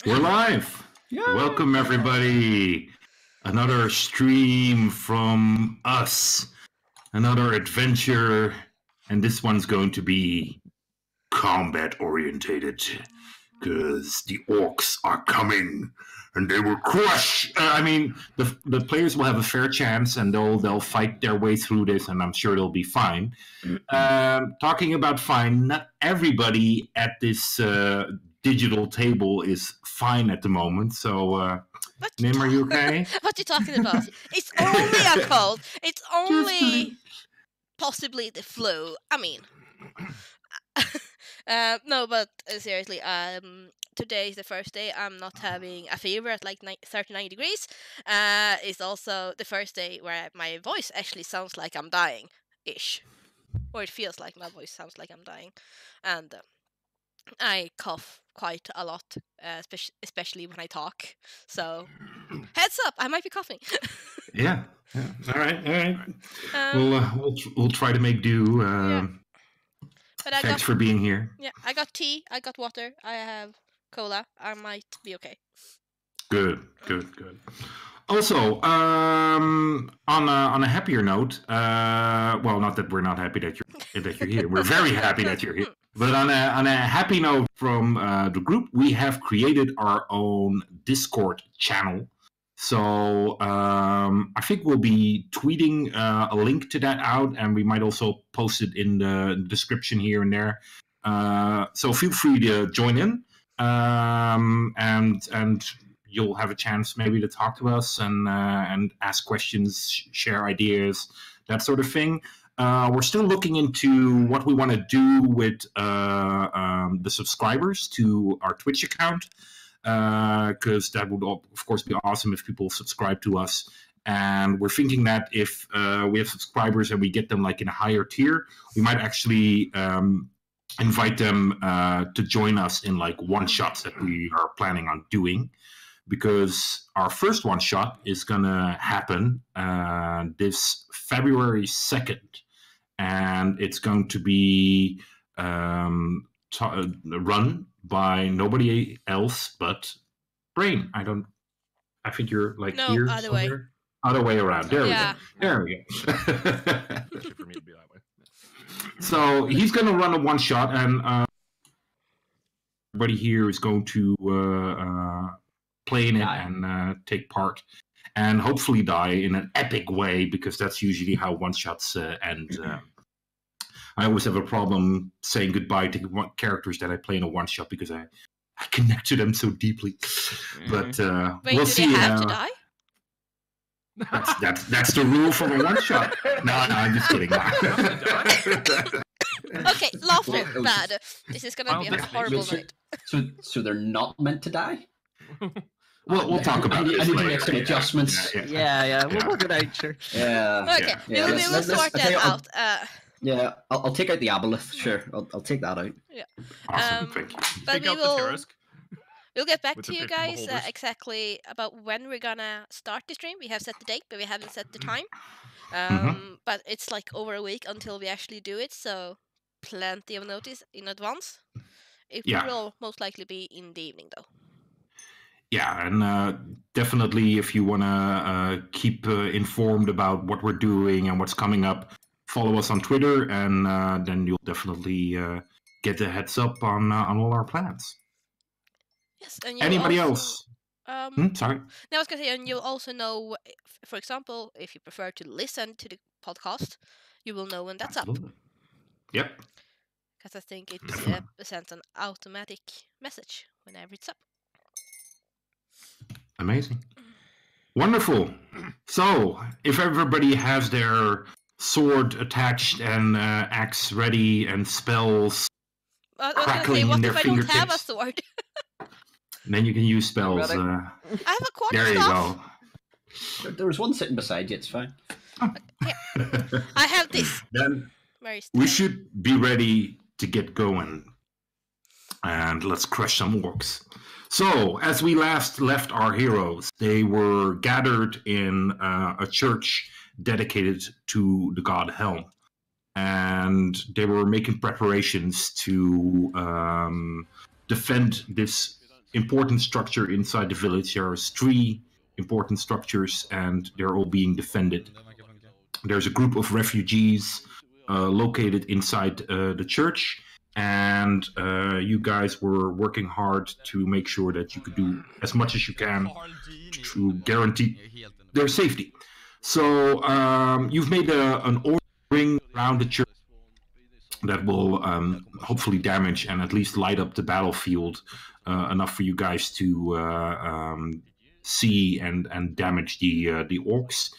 We're live. Yay. Welcome, everybody. Another stream from us. Another adventure. And this one's going to be combat orientated. Because the orcs are coming. And they will crush. The players will have a fair chance, and they'll fight their way through this, and I'm sure they'll be fine. Talking about fine, not everybody at this digital table is fine at the moment. So, Nim, are you okay? What are you talking about? It's only a cold. It's only possibly the flu. I mean, no, but seriously, today is the first day I'm not having a fever at like 39 degrees. It's also the first day where my voice actually sounds like I'm dying-ish. Or it feels like my voice sounds like I'm dying. And I cough quite a lot, especially when I talk. So, heads up, I might be coughing. Yeah. All right. We'll try to make do. But thanks for being here. Yeah, I got tea, I got water, I have cola. I might be okay. Good. Also, on a happier note, well, not that we're not happy that you're here. We're very happy that you're here. But on a happy note from the group, we have created our own Discord channel. So I think we'll be tweeting a link to that out, and we might also post it in the description here and there. So feel free to join in, and you'll have a chance maybe to talk to us and ask questions, share ideas, that sort of thing. We're still looking into what we want to do with the subscribers to our Twitch account. Because that would, of course, be awesome if people subscribe to us. And we're thinking that if we have subscribers and we get them like in a higher tier, we might actually invite them to join us in like one-shots that we are planning on doing. Because our first one-shot is going to happen this February 2nd. And it's going to be run by nobody else but Brain. I think you're like here other somewhere. way. Other way around. There we go. There we go. For me to be that way. So he's going to run a one shot, and everybody here is going to play in it and take part, and hopefully die in an epic way, because that's usually how one shots end. I always have a problem saying goodbye to characters that I play in a one shot because I connect to them so deeply. But Wait, we'll do see. They have to die? That's the rule for a one shot. No, I'm just kidding. Okay, laughter bad. This is gonna be a horrible night. So they're not meant to die? We'll talk about this I need to later. make some adjustments. Yeah. We'll work it out, sure. Yeah. Okay, Yeah. we will sort that out. Yeah, I'll take out the aboleth. Sure, I'll take that out. Yeah. Awesome, thank you. But we'll get back to you guys beholders. exactly about when we're gonna start the stream. We have set the date, but we haven't set the time. But it's like over a week until we actually do it, so plenty of notice in advance. It will most likely be in the evening, though. Yeah, and definitely if you want to keep informed about what we're doing and what's coming up, follow us on Twitter, and then you'll definitely get a heads up on all our plans. Yes, and anybody else? Sorry. No, I was going to say, and you'll also know, for example, if you prefer to listen to the podcast, you will know when that's Absolutely. up. Yep. Because I think it sends an automatic message whenever it's up. Amazing. Wonderful. So, if everybody has their sword attached and axe ready and spells crackling in their fingertips. What if I don't have a sword? Then you can use spells. I have a quarter there you staff. go. There was one sitting beside you. It's fine. I have this. Then Very we should be ready to get going. And let's crush some orcs. So, as we last left our heroes, they were gathered in a church dedicated to the god Helm. And they were making preparations to defend this important structure inside the village. There's 3 important structures, and they're all being defended. There's a group of refugees located inside the church, and you guys were working hard to make sure that you could do as much as you can to guarantee their safety. So you've made an order ring around the church that will hopefully damage and at least light up the battlefield enough for you guys to see and damage the orcs.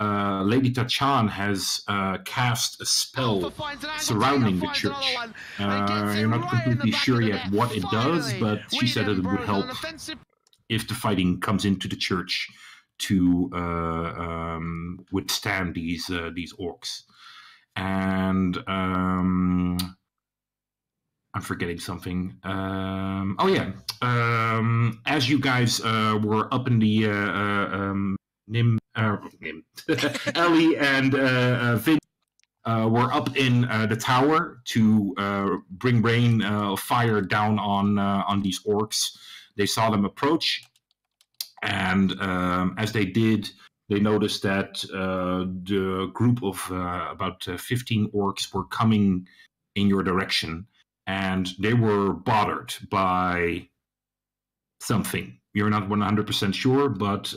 Lady Tachan has cast a spell surrounding the church. You're not completely sure yet what it does, but she said that it would help if the fighting comes into the church to withstand these orcs. And I'm forgetting something. As you guys were up in the Ellie and Vin were up in the tower to bring rain of fire down on these orcs. They saw them approach, and as they did, they noticed that the group of about 15 orcs were coming in your direction, and they were bothered by something. You're not 100% sure, but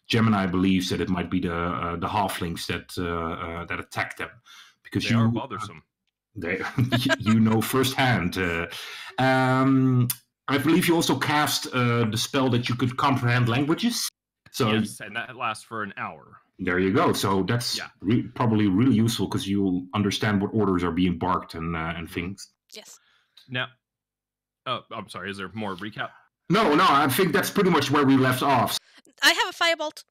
Gemini believes that it might be the halflings that attacked them, because they are bothersome. You know firsthand. I believe you also cast the spell that you could comprehend languages. So yes, and that lasts for an hour. There you go. So that's probably really useful because you'll understand what orders are being barked and things. Yes. Now, I'm sorry. Is there more recap? No. I think that's pretty much where we left off. I have a firebolt.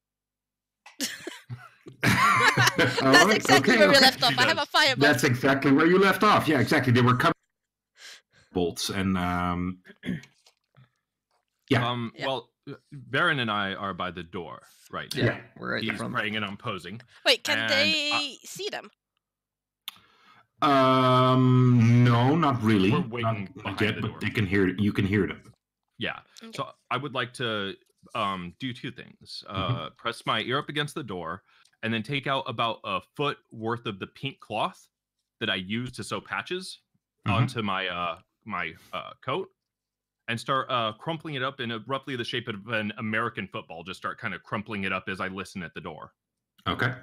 That's exactly where we left off. I have a firebolt. That's exactly where you left off. Yeah, exactly. They were coming bolts and yeah. Well, Baron and I are by the door right now. Yeah, we're right. He's praying and I'm posing. Wait, can they see them? No, not really. We're waiting not yet, but they can hear. You can hear them. Yeah. Okay. So I would like to do 2 things. Press my ear up against the door, and then take out about a foot worth of the pink cloth that I use to sew patches onto my my coat, and start crumpling it up in roughly the shape of an American football. Just start kind of crumpling it up as I listen at the door. Okay.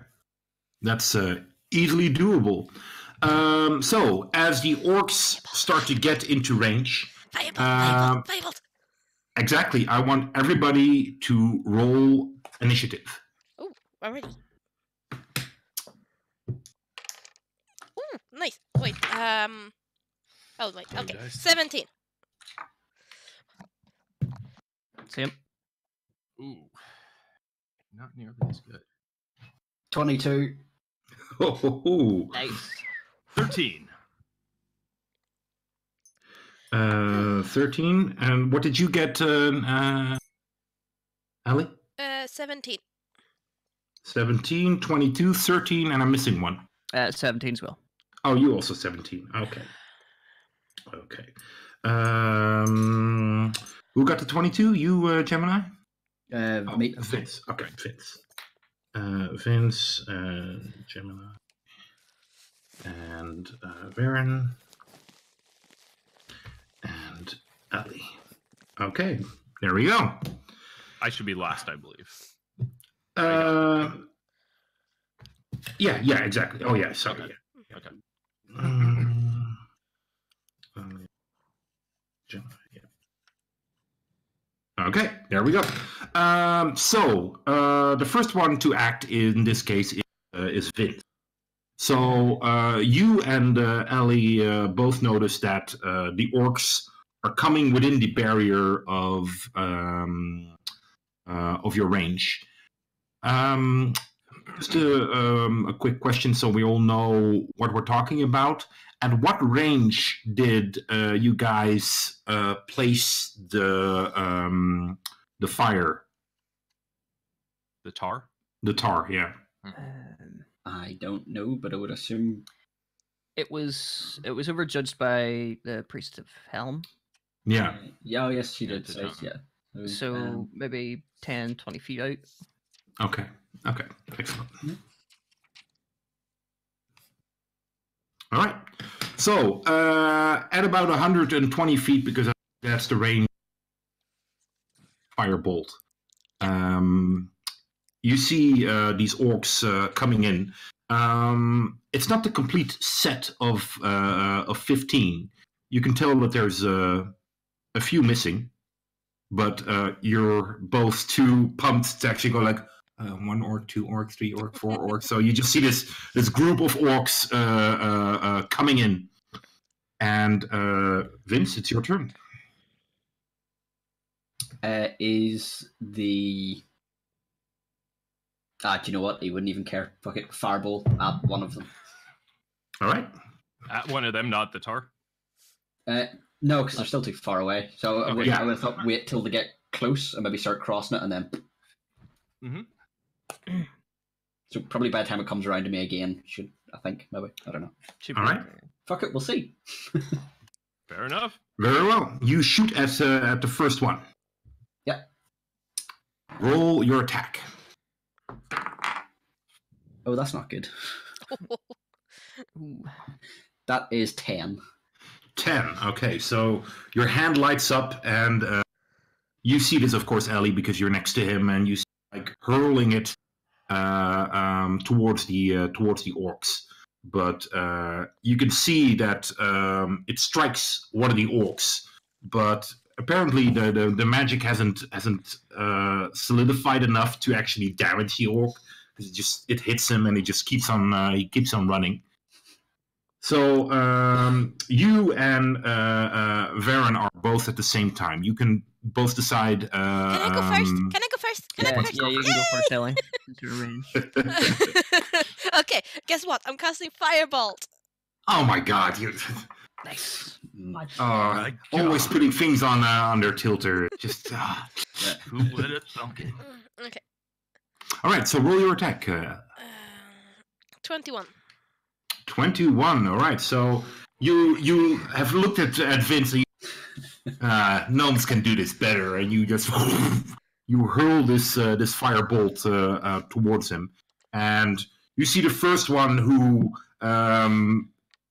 That's easily doable. So, as the orcs start to get into range... Firebolt! Exactly. I want everybody to roll initiative. Oh, already. Ooh, nice. Wait, oh, wait, okay. 17. Same. Ooh. Not nearly as good. 22. Oh, nice. 13. 13. And what did you get, Ellie? 17. 17, 22, 13, and I'm missing one. 17 as well. Oh, you also 17. Okay. Who got the 22? You, Gemini? Me. Vince. Okay, Vince. Vince, Gemini, and Varen, and Ellie. Okay, there we go. I should be last, I believe. Yeah, exactly. Oh, yeah, sorry. Okay. Yeah. Okay. Gemini, yeah. Okay, there we go. So the first one to act in this case is Vince. So you and Ellie both notice that the orcs are coming within the barrier of your range. Just a quick question, so we all know what we're talking about. At what range did you guys place the fire? The tar? The tar, yeah. I don't know, but I would assume it was overjudged by the priest of Helm. Yeah. Yeah, oh, yes, she Yeah, did to say, John. yeah. So maybe 10, 20 feet out. Okay. Okay. Excellent. All right. So at about 120 feet, because that's the range, firebolt. You see these orcs coming in. It's not the complete set of 15. You can tell that there's a few missing, but you're both too pumped to actually go like 1 orc, 2 orc, 3 orc, 4 orc. So you just see this group of orcs coming in. And Vince, it's your turn. Is the... do you know what? He wouldn't even care. Fuck it. Firebolt at one of them. All right. At one of them, not the tar. No, because they're still too far away. So I would Yeah. have thought wait till they get close and maybe start crossing it and then... Mm-hmm. So probably by the time it comes around to me again, I think, maybe. I don't know. Should All be right. okay. Fuck it, we'll see. Fair enough. Very well. You shoot at the first one. Yeah. Roll your attack. Oh, that's not good. Ooh. That is 10. 10. Okay, so your hand lights up, and you see this, of course, Ellie, because you're next to him, and you see like hurling it towards the orcs. But you can see that it strikes one of the orcs, but apparently the magic hasn't solidified enough to actually damage the orc. It hits him, and he just keeps on running. So you and Varen are both at the same time. You can both decide. Can I go first? Can I go first? Can I go first? Yeah, you can go first, Ellie. Since you're range. Okay, guess what? I'm casting Firebolt. Oh my god! Nice. Always putting things on their tilter. Just. Who would have thunk it? Okay. All right. So roll your attack. 21. 21. All right. So you have looked at Vince. And gnomes can do this better, and you just you hurl this firebolt towards him, and you see the first one who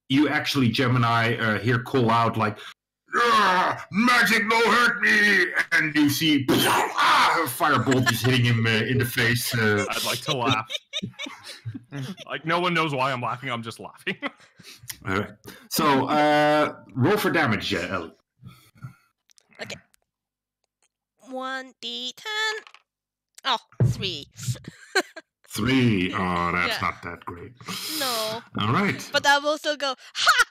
you actually, Gemini, hear call out like, "Magic no hurt me!" And you see a firebolt just hitting him in the face. I'd like to laugh. Like, no one knows why I'm laughing. I'm just laughing. All right. So roll for damage, Ellie. Okay. 1d10. Oh, 3. 3. Oh, that's Yeah. not that great. No. All right. But I will still go, ha!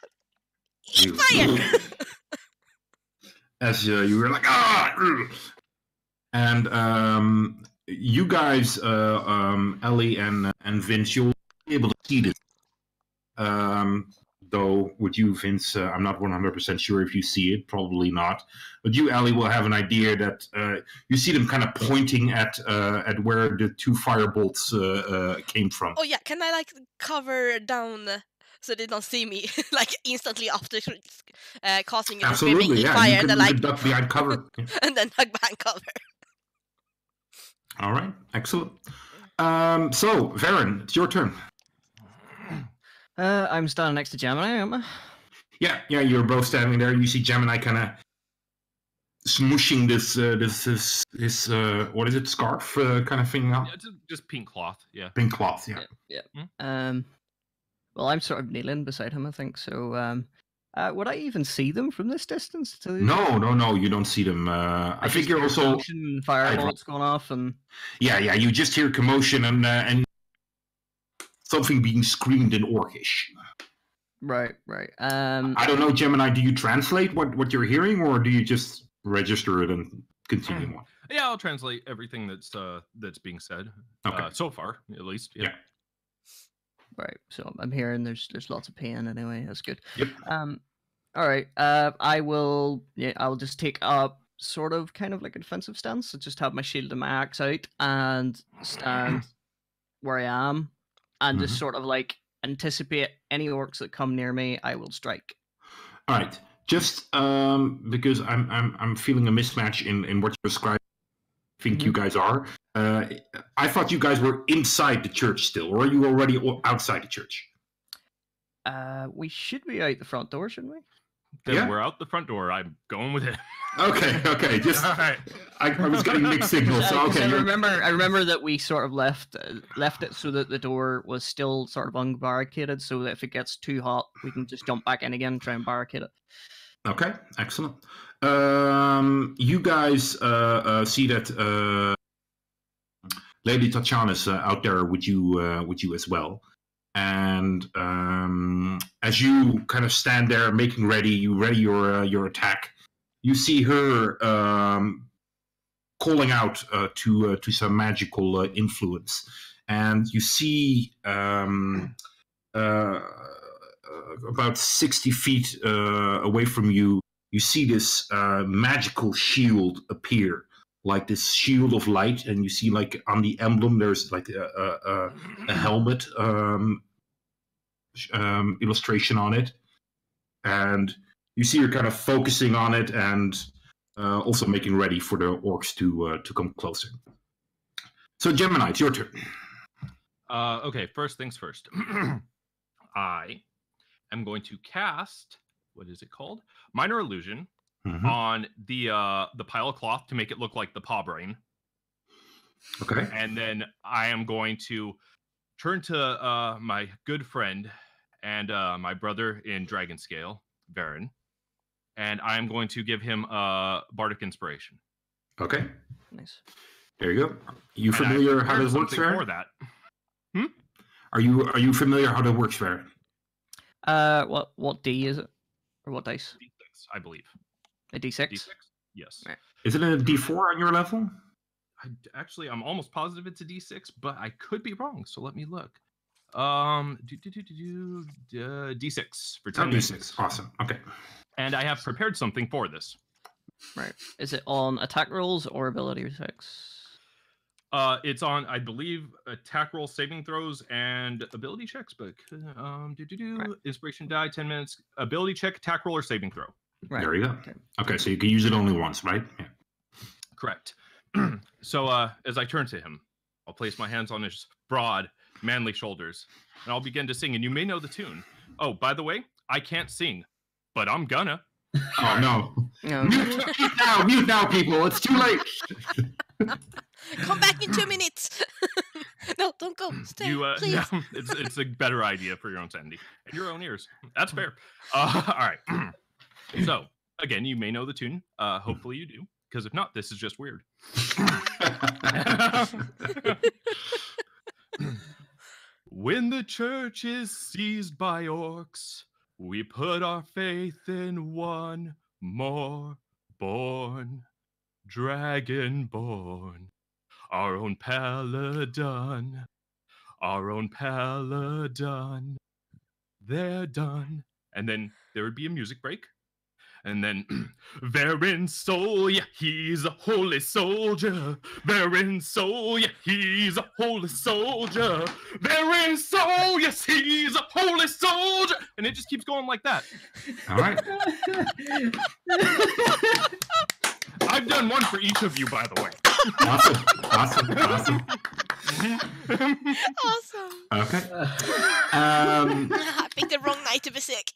Eat You- fire! As you were like, and you guys, Ellie and Vince, you'll be able to see this. Though with you, Vince, I'm not 100% sure if you see it. Probably not. But you, Ellie, will have an idea that you see them kind of pointing at where the 2 firebolts came from. Oh yeah, can I like cover down so they don't see me like instantly after casting it and screaming Absolutely, eat yeah. fire You and can, then you like can duck behind cover. Yeah. and then duck behind cover. All right, excellent. So, Varen, it's your turn. I'm standing next to Gemini, am I? Yeah, you're both standing there. You see Gemini kind of smooshing this what is it, scarf kind of thing out? Yeah, just pink cloth. Yeah. Pink cloth, yeah. Yeah. Well, I'm sort of kneeling beside him, I think. So, would I even see them from this distance? No, you don't see them. I think you're also firebolts going off, and yeah. You just hear commotion and something being screamed in Orcish. right. I don't know, Gemini. Do you translate what you're hearing, or do you just register it and continue on? Yeah, I'll translate everything that's being said. Okay. So far, at least. Yeah. Right. So I'm hearing there's lots of pain anyway. That's good. Yep. All right. I'll just take a sort of kind of like a defensive stance. So just have my shield and my axe out and stand where I am and just sort of like anticipate any orcs that come near me. I will strike. All right. just because I'm feeling a mismatch in what you're describing. I think you guys are. I thought you guys were inside the church still, or are you already outside the church? We should be out the front door, shouldn't we? Then we're out the front door. I'm going with it. Okay. Just All right. I was getting mixed signals. So okay. I remember that we sort of left it so that the door was still sort of unbarricaded, so that if it gets too hot, we can just jump back in again and try and barricade it. Okay, excellent. You guys see that Lady Tatiana's out there with you as well. And as you kind of stand there making ready, you ready your attack, you see her calling out to some magical influence, and you see about 60 feet away from you, you see this magical shield appear, like this shield of light, and you see like on the emblem there's like a helmet illustration on it, and you see her kind of focusing on it and also making ready for the orcs to come closer. So Gemini, it's your turn. Okay, first things first. I am going to cast, what is it called? Minor Illusion on the pile of cloth to make it look like the paw brain. Okay. And then I am going to turn to my good friend and my brother in Dragon Scale, Varen, and I am going to give him Bardic Inspiration. Okay. Nice. There you go. You familiar how this works, Varen? For that. Are you familiar how that works, Varen? What D is it? Or what dice? D6, I believe. A D6? D6? Yes. Right. Is it a D4 on your level? I'm almost positive it's a D6, but I could be wrong, so let me look. D6 for 10 minutes. D6. Awesome. Okay. And I have prepared something for this. Right. Is it on attack rolls or ability checks? It's on, I believe, attack roll, saving throws, and ability checks. But Right. Inspiration die, 10 minutes. Ability check, attack roll, or saving throw. Right. There you go. Okay, so you can use it only once, right? Yeah. Correct. So as I turn to him, I'll place my hands on his broad, manly shoulders, and I'll begin to sing. And you may know the tune. Oh, by the way, I can't sing, but I'm gonna. Oh no! No. Mute now, people! It's too late. Come back in 2 minutes. No, don't go. Stay, please. No, it's a better idea for your own sanity and your own ears. That's fair. All right. So again, you may know the tune. Hopefully you do, because if not, this is just weird. When the church is seized by orcs, we put our faith in one more born, dragonborn, our own paladin, our own paladin. They're done. And then there would be a music break. And then, Varen soul, yeah, he's a holy soldier. Varen soul, yeah, he's a holy soldier. Varen soul, yes, he's a holy soldier. And it just keeps going like that. All right. I've done one for each of you, by the way. Awesome. Awesome. Okay. I picked the wrong night to be sick.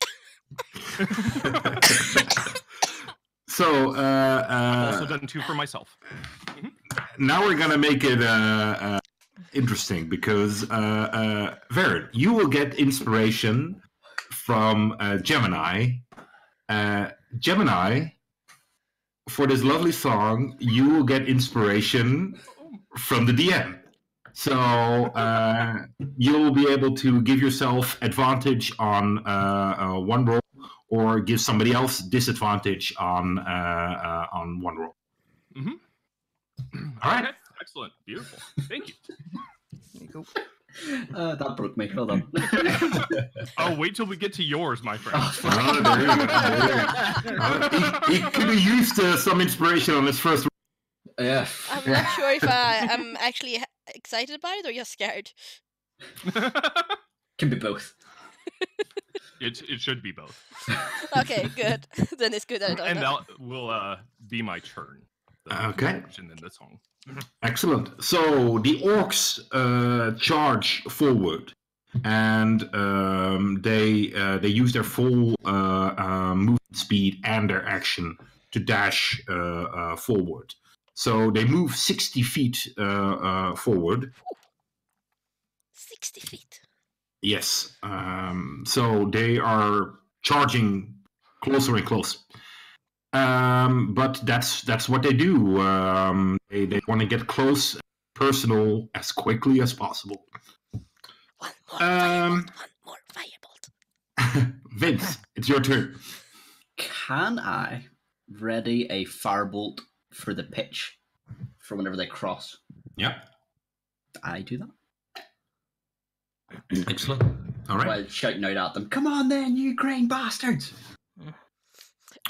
So I've also done two for myself. now we're gonna make it interesting because Varen, you will get inspiration from Gemini. Gemini, for this lovely song, you will get inspiration from the DM. So you'll be able to give yourself advantage on one roll, or give somebody else disadvantage on one roll. Mm-hmm. All right. Okay. Excellent. Beautiful. Thank you. There you go. That broke me. Hold on. Oh, wait till we get to yours, my friend. Oh, there you go. He could have used some inspiration on his first. Yeah. I'm not sure if I'm actually excited about it or just scared. Can be both. It should be both. Okay, good. Then it's good that I don't And know. that will be my turn. Okay. In the song. Excellent. So the orcs charge forward, and they use their full movement speed and their action to dash forward. So they move 60 feet forward. 60 feet. Yes. So they are charging closer and closer. But that's what they do. They want to get close, personal, as quickly as possible. One more firebolt. Vince, it's your turn. Can I ready a firebolt for the pitch for whenever they cross? Yeah. I do that. Excellent. All right. While shouting out at them, "Come on then, you grain bastards!"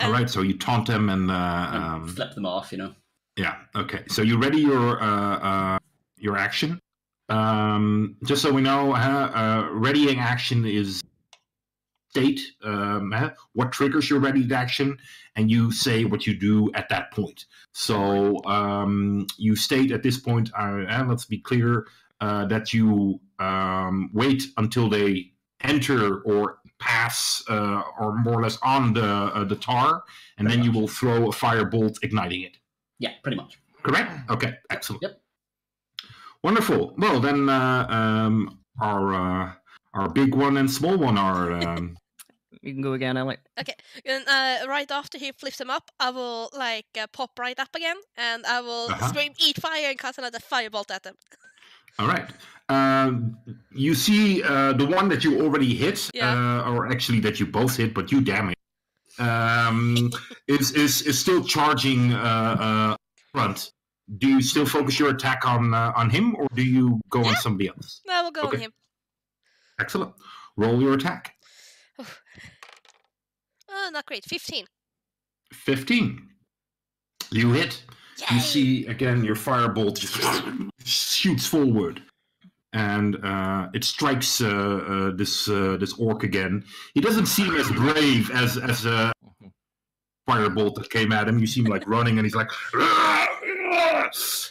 All right. So you taunt them and flip them off, Yeah. Okay. So you ready your action. Just so we know, readying action is state what triggers your ready action, and you say what you do at that point. So you state at this point, let's be clear, that you wait until they enter or pass or more or less on the tar, and then you will throw a firebolt igniting it. Yeah, pretty much. Correct? Okay, excellent. Yep. Wonderful. Well, then our big one and small one are... You can go again, Ellie. Okay, and right after he flips them up, I will pop right up again, and I will scream "Eat fire" and cast another firebolt at them. All right. You see the one that you already hit, or actually that you both hit, but you damage, is still charging front. Do you still focus your attack on him, or do you go on somebody else? No, we'll go on him. Excellent. Roll your attack. Oh, not great. 15. 15. You hit. Yay! You see again your firebolt just shoots forward, and it strikes this orc again. He doesn't seem as brave as a firebolt that came at him. You see him like running, and he's like.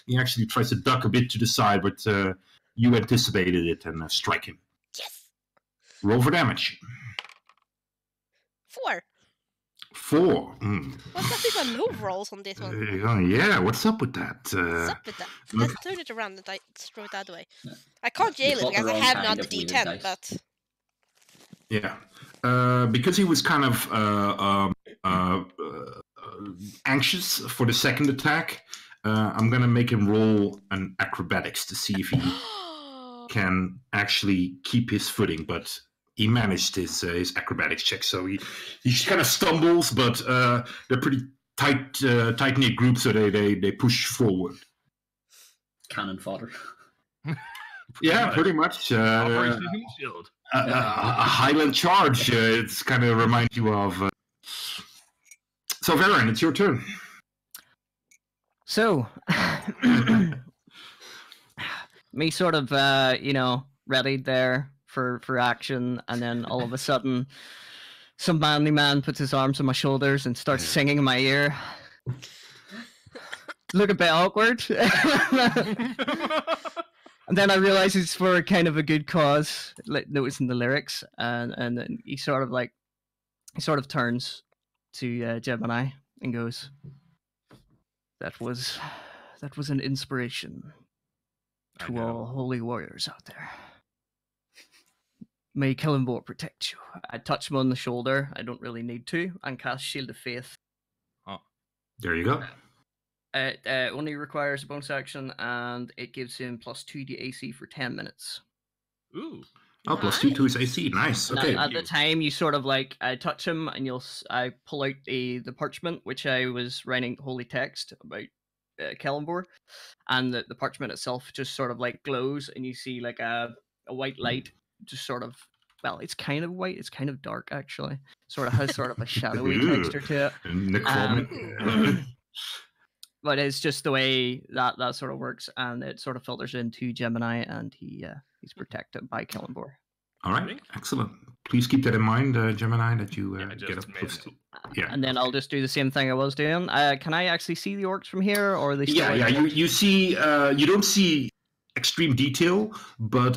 He actually tries to duck a bit to the side, but you anticipated it and strike him. Yes. Roll for damage. 4. 4. What's up with my low rolls on this one? Yeah, what's up with that? What's up with that? Let's turn it around and throw it that way. I can't jail it because I have not the D10, but... Yeah. Because he was kind of anxious for the second attack, I'm going to make him roll an acrobatics to see if he can actually keep his footing, but he managed his acrobatics check, so he kind of stumbles, but they're pretty tight-knit group, so they push forward. Cannon fodder. Pretty much. Operation Shield. A Highland charge, it's kind of reminds you of... So, Varen, it's your turn. So, me sort of, ready there for action, and then all of a sudden, some manly man puts his arms on my shoulders and starts singing in my ear. Look a bit awkward. And then I realize it's for kind of a good cause, like noticing the lyrics, and then he sort of turns to Gemini and goes, That was an inspiration to all holy warriors out there. May Kellenborg protect you. I touch him on the shoulder. I don't really need to, and cast Shield of Faith. Oh, there you go. It only requires a bonus action, and it gives him +2 to AC for 10 minutes. Ooh. Oh, +2 to his AC. Nice. Okay. At the time, you sort of I touch him, and I pull out the parchment, which I was writing holy text about Kellenborg, and the parchment itself just sort of glows, and you see a white light, just sort of. Well, it's kind of white. It's kind of dark, actually. Sort of has sort of a shadowy texture to it. But it's just the way that sort of works, and it sort of filters into Gemini, and he's protected by Kellenborg. All right, excellent. Please keep that in mind, Gemini, that you get up close to. Yeah. And then I'll just do the same thing I was doing. Can I actually see the orcs from here, or are they still? Yeah. You see. You don't see extreme detail, but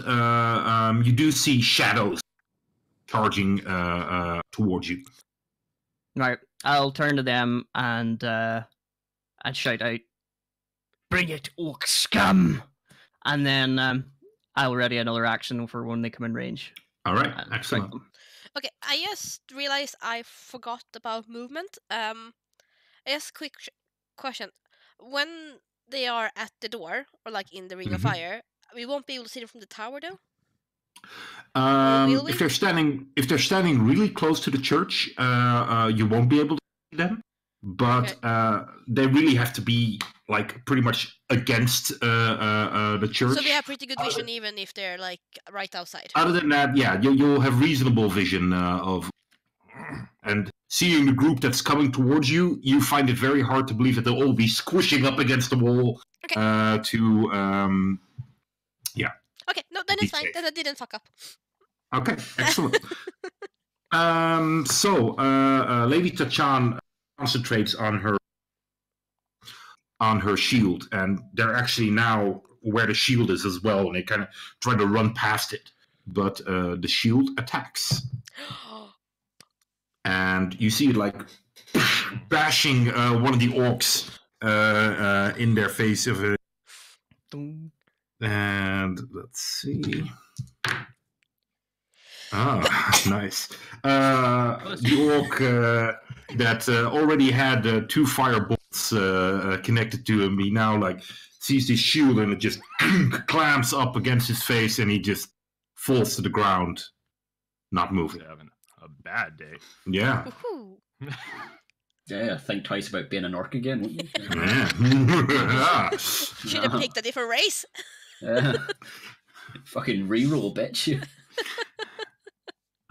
you do see shadows charging towards you. Right. I'll turn to them and shout out, "Bring it, orc scum!" And then I'll ready another action for when they come in range. All right, excellent. Okay, I just realized I forgot about movement. Just quick question: when they are at the door or like in the ring of fire, we won't be able to see them from the tower, though. If they're standing really close to the church, you won't be able to see them. But they really have to be like pretty much against the church. So we have pretty good vision even if they're like right outside. Other than that, yeah, you'll have reasonable vision of. And seeing the group that's coming towards you, you find it very hard to believe that they'll all be squishing up against the wall. Okay. Yeah. Okay, no, then it's fine. Then I didn't fuck up. Okay, excellent. Lady Tachan concentrates on her shield, and they're actually now where the shield is as well, and they kind of try to run past it, but the shield attacks, and you see it like bashing one of the orcs in their face of it. And let's see. Nice. The orc that already had 2 firebolts connected to him, he now like sees this shield and it just clamps up against his face, and he just falls to the ground, not moving. Having a bad day. Yeah. Yeah, think twice about being an orc again, wouldn't you? Yeah. Should have picked a different race. Fucking reroll, bitch.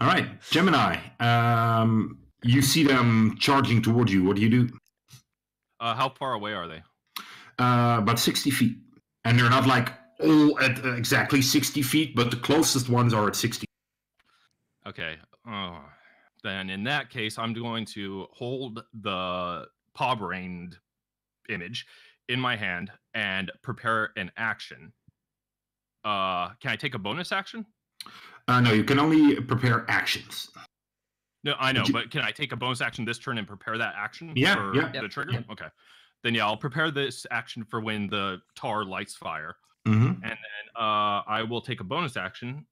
All right, Gemini. You see them charging towards you. What do you do? How far away are they? About 60 feet. And they're not like all at exactly 60 feet, but the closest ones are at 60. Okay. Then in that case, I'm going to hold the paw-brained image in my hand and prepare an action. Can I take a bonus action? No, you can only prepare actions. No, I know, but can I take a bonus action this turn and prepare that action for the trigger? Yeah. Okay. Then yeah, I'll prepare this action for when the tar lights fire. Mm-hmm. And then I will take a bonus action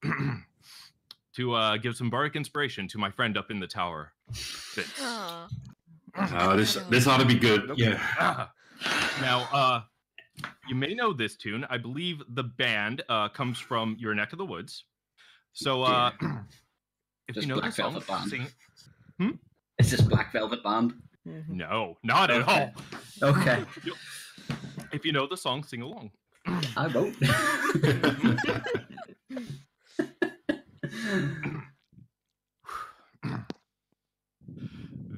to give some bardic inspiration to my friend up in the tower. This ought to be good. Yeah. Now, you may know this tune. I believe the band comes from your neck of the woods. So, if Just you know Black the song, Velvet Band. sing. Is this Black Velvet Band? No, not at all. Okay. If you know the song, sing along. I won't.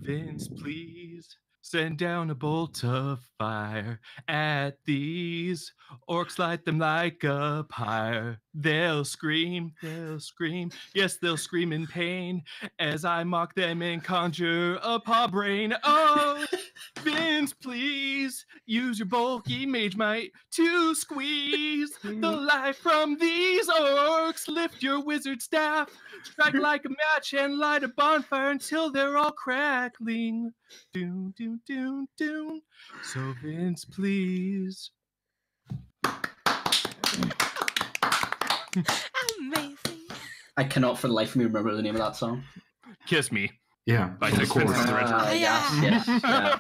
Vince, please send down a bolt of fire at these orcs, light them like a pyre. They'll scream, yes, they'll scream in pain as I mock them and conjure a paw brain. Oh, Vince, please use your bulky mage might to squeeze the life from these orcs. Lift your wizard staff, strike like a match, and light a bonfire until they're all crackling. Doom, doom, doom, doom. So Vince, please. Amazing. I cannot for the life of me remember the name of that song. Kiss Me. Yeah, By Sixpence None the Richer. Yes. Yeah.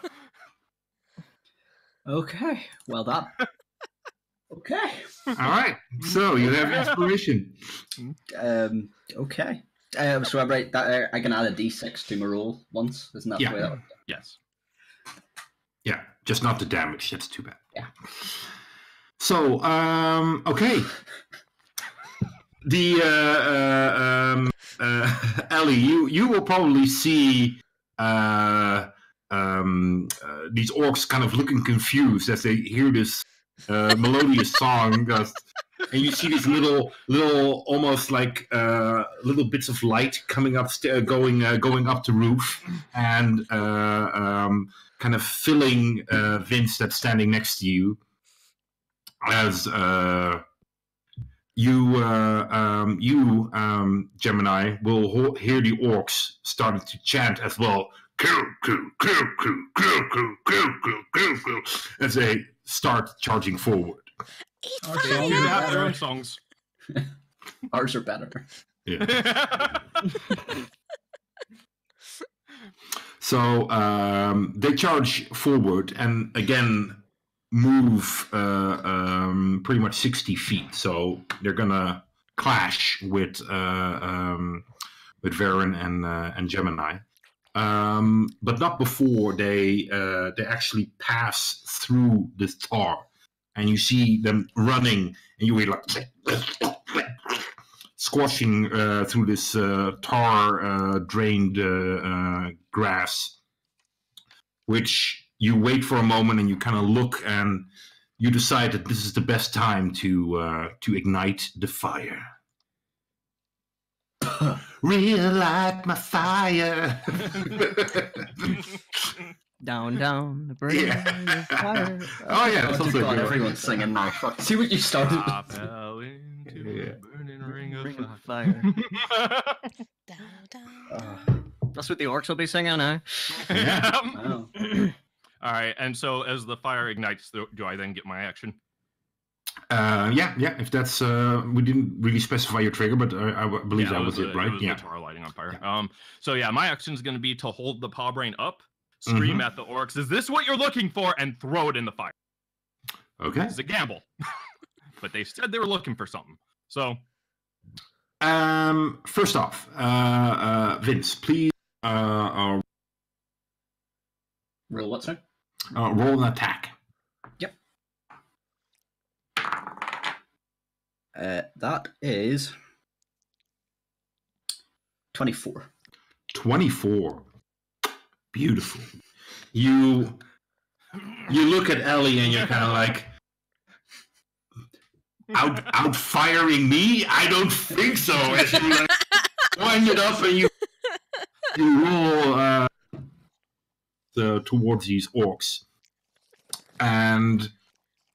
Okay. Well, that. Okay. All right. So you have inspiration. Okay. So I write that I can add a d6 to my roll once. Isn't that the way that works? Yes. Yeah, just not the damage. That's too bad. Yeah. So, okay. The Ellie, you will probably see these orcs kind of looking confused as they hear this melodious song. and you see these little, almost like little bits of light coming up, going up the roof, and kind of filling Vince that's standing next to you, as you, Gemini, will hear the orcs starting to chant as well. As they start charging forward. Eat Our fire! songs They are have their own better. songs. Ours are better. Yeah. So they charge forward and again move pretty much 60 feet. So they're gonna clash with Varen and Gemini. But not before they actually pass through this tar, and you see them running, and you hear like squashing through this tar drained grass. Which you wait for a moment, and you kind of look, and you decide that this is the best time to ignite the fire. Relight my fire. Down, the burning Yeah. fire. Oh yeah, that's Oh, also God, good. everyone's singing now. Fuck. See what you started. I fell into Yeah. a burning ring of Ring of fire. fire. Down. That's what the orcs will be singing now. Yeah. Wow. All right, and so as the fire ignites, do I then get my action? Yeah. If that's we didn't really specify your trigger, but I believe that was it, right? It was Yeah. the tar lighting on fire. So yeah, my action is going to be to hold the paw brain up, scream at the orcs, "Is this what you're looking for?" and throw it in the fire. Okay. It's a gamble, but they said they were looking for something. So First off, Vince, please Roll what, sir? roll an attack. That is 24. 24. Beautiful. You look at Ellie and you're kind of like, out firing me? I don't think so. As you like wind it up and you roll towards these orcs, and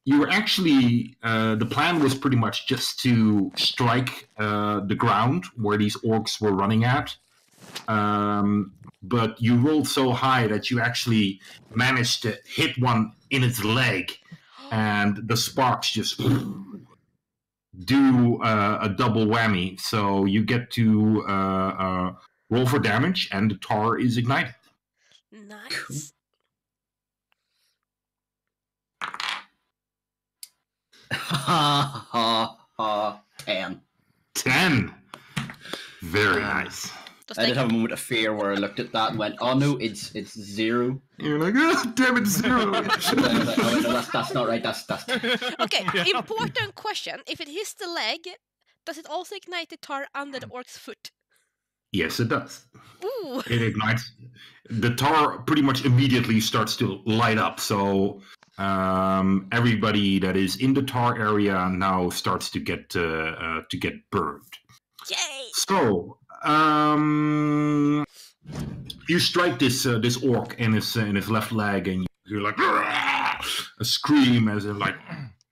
you were actually the plan was pretty much just to strike the ground where these orcs were running at. But you rolled so high that you actually managed to hit one in its leg, and the sparks just do a double whammy. So you get to roll for damage, and the tar is ignited. Nice. Ha ha ha. 10. 10. Very nice. Just I did like, have a moment of fear where I looked at that and went, "Oh no, it's 0." You're like, oh, damn it, 0. And I was like, "Oh no, that's not right. That's." okay, Yeah. important question. If it hits the leg, does it also ignite the tar under the orc's foot? Yes, it does. Ooh. It ignites. The tar pretty much immediately starts to light up. So everybody that is in the tar area now starts to get burned. Yay! So you strike this orc in his left leg, and you're like a scream as in like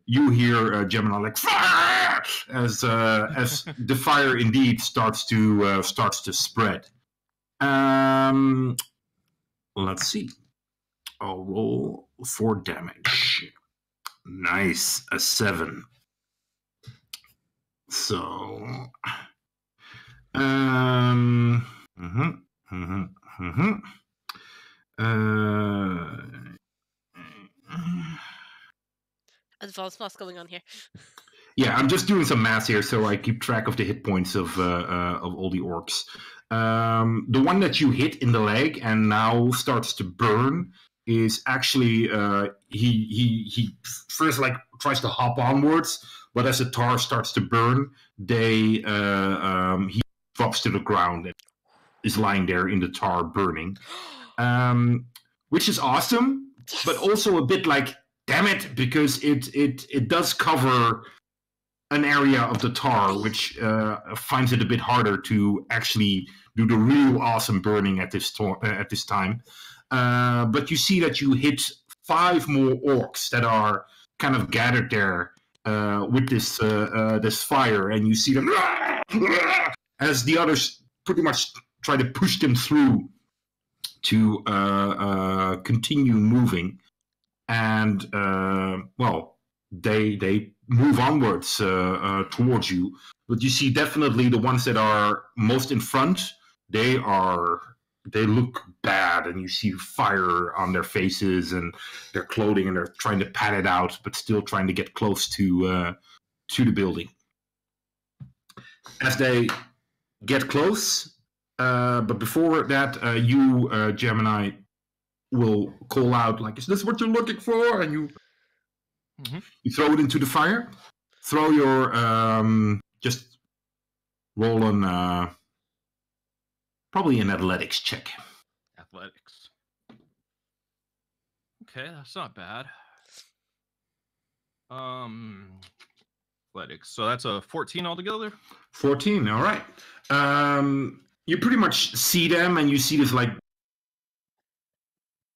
you hear Gemini like fire as the fire indeed starts to spread. Let's see. I'll roll for damage. Nice, a 7. So, Advanced math going on here. yeah, I'm just doing some math here, so I keep track of the hit points of all the orcs. The one that you hit in the leg and now starts to burn is actually he first like tries to hop onwards, but as the tar starts to burn, he drops to the ground and is lying there in the tar burning, which is awesome, but also a bit like damn it, because it does cover an area of the tar, which finds it a bit harder to actually do the real awesome burning at this time. But you see that you hit 5 more orcs that are kind of gathered there with this fire, and you see them as the others pretty much try to push them through to continue moving, and they move onwards towards you. But you see definitely the ones that are most in front, they look bad, and you see fire on their faces and their clothing, and they're trying to pat it out, but still trying to get close to the building. As they get close, but before that, you, Gemini, will call out, like, is this what you're looking for? And you throw it into the fire. Throw your, just roll on, probably an athletics check. Athletics. Okay, that's not bad. Athletics. So that's a 14 altogether? 14, all right. You pretty much see them, and you see this, like,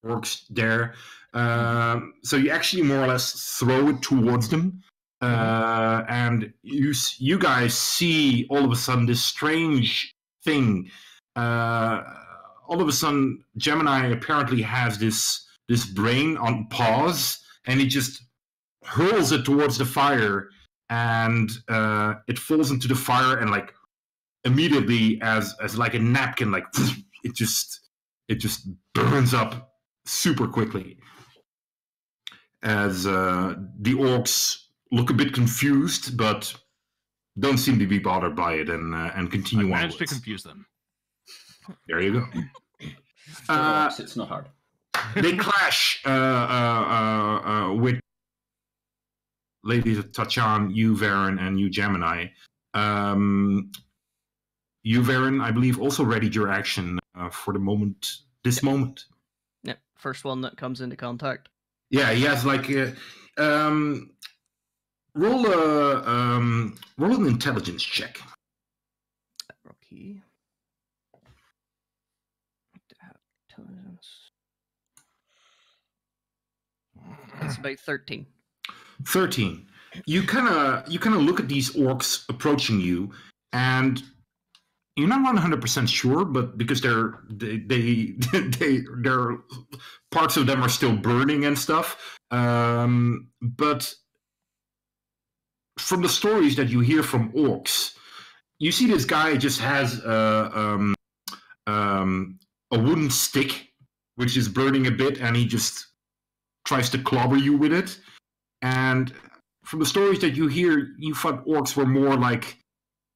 orcs there. So you actually more or less throw it towards them. And you guys see all of a sudden this strange thing. All of a sudden, Gemini apparently has this brain on pause, and he just hurls it towards the fire, and it falls into the fire, and like immediately, as like a napkin, like it just burns up super quickly. As the orcs look a bit confused, but don't seem to be bothered by it, and continue on. Managed to confuse them. There you go. It's not hard. They clash with ladies of Tachan, you, Varen, and you, Gemini. You, Varen, I believe, also readied your action for the moment. This moment. Yep, first one that comes into contact. Yeah, he has like roll an intelligence check. Rocky. Intelligence. It's about 13. 13. You kind of look at these orcs approaching you, and you're not 100% sure, but because they're parts of them are still burning and stuff. But from the stories that you hear from orcs, you see this guy just has a wooden stick, which is burning a bit, and he just tries to clobber you with it. And from the stories that you hear, you thought orcs were more like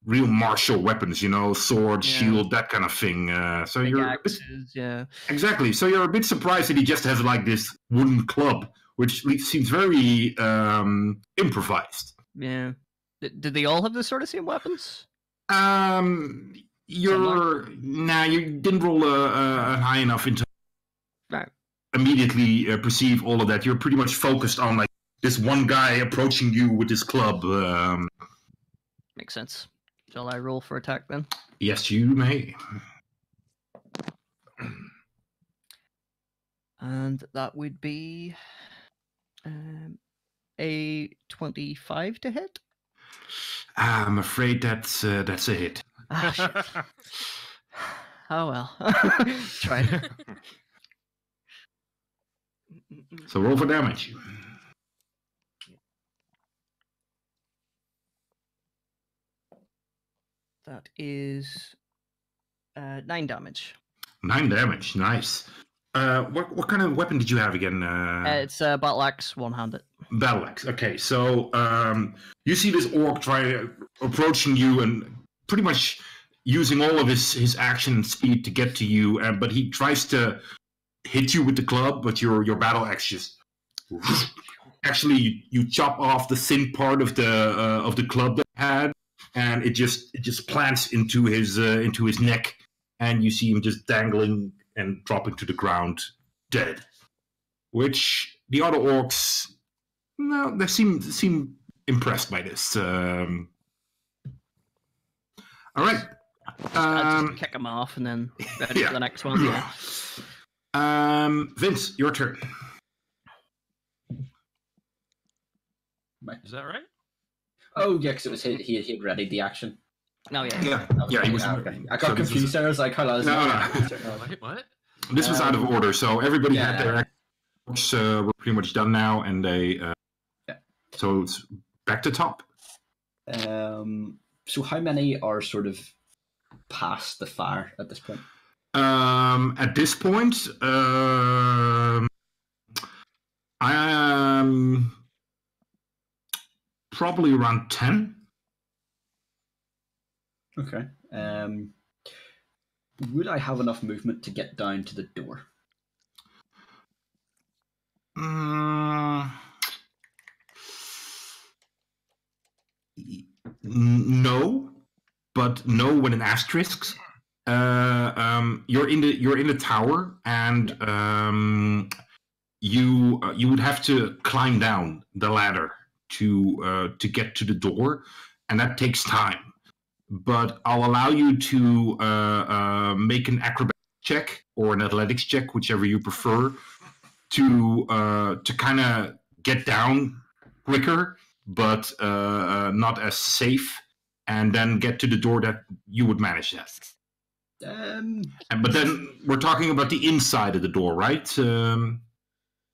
real martial weapons, sword, shield, that kind of thing. So Big you're axes, yeah. Exactly. So you're a bit surprised that he just has like this wooden club, which seems very improvised. Yeah. Did they all have the sort of same weapons? You didn't roll a high enough into right. Immediately perceive all of that. You're pretty much focused on like this one guy approaching you with his club. Makes sense. Shall I roll for attack then? Yes, you may. And that would be a 25 to hit. I'm afraid that's a hit. Ah, shit. Oh well. Try it. So roll for damage. That is 9 damage. 9 damage, nice. What kind of weapon did you have again? It's a battle axe, one-handed. Battle axe. Okay, so you see this orc approaching you and pretty much using all of his action and speed to get to you, but he tries to hit you with the club, but your battle axe just actually you chop off the thin part of the club that he had, and it just plants into his neck, and you see him just dangling and dropping to the ground dead. Which the other orcs, no, they seem impressed by this. All right. I'll just kick him off and then ready for the next one. Yeah. Vince, your turn. Is that right? Oh, yeah, because it was he had readied the action. Oh, yeah. Yeah, he was. Okay. I got confused there. I was like, hold on. Wait, what? This was out of order, so everybody had their actions were pretty much done now, and they. So it's back to top. So how many are sort of past the fire at this point? At this point, I am probably around 10. Okay. Would I have enough movement to get down to the door? No, but no with an asterisk. You're in the tower, and you would have to climb down the ladder to get to the door, and that takes time. But I'll allow you to make an acrobatic check or an athletics check, whichever you prefer, to kind of get down quicker, but not as safe, and then get to the door that you would manage that. But then we're talking about the inside of the door, right?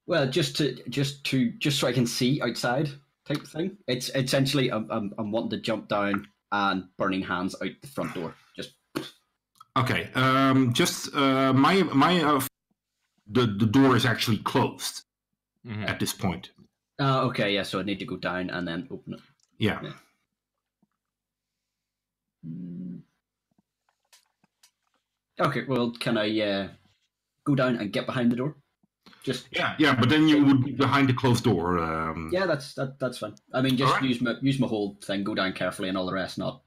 Well, just so I can see outside, type of thing. It's essentially I'm wanting to jump down and burning hands out the front door. Just okay. The door is actually closed at this point. Okay, yeah. So I need to go down and then open it. Yeah. Okay. Well, can I go down and get behind the door? Just yeah. But then you would be behind the closed door. Yeah, that's fine. I mean, just use my whole thing. Go down carefully and all the rest. Not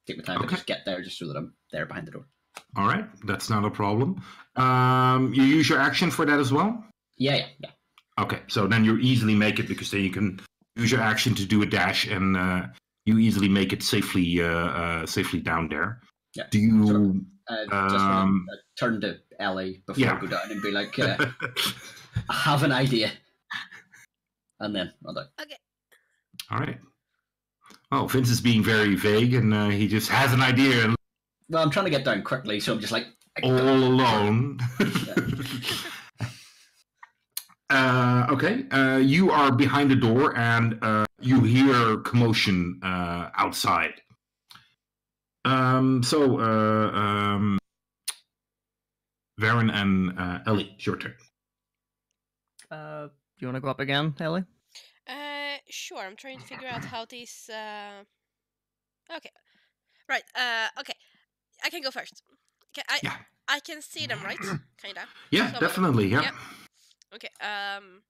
take my time, but just get there just so that I'm there behind the door. All right, that's not a problem. You use your action for that as well? Yeah. Okay, so then you easily make it, because then you can use your action to do a dash, and you easily make it safely down there. Yeah. Do you? Just turn to Ellie before I go down and be like, I have an idea, and then I'll do. Okay. All right. Oh, Vince is being very vague, and he just has an idea. And well, I'm trying to get down quickly, so I'm just like all alone. Okay. You are behind the door, and you hear commotion outside. Varen and Ellie, it's your turn. Do you want to go up again, Ellie? Sure. I'm trying to figure out how these. Okay. Right. Okay. I can go first. I can see them, right? Kinda. Yeah, so, definitely. Yeah. Yep. Okay. I'm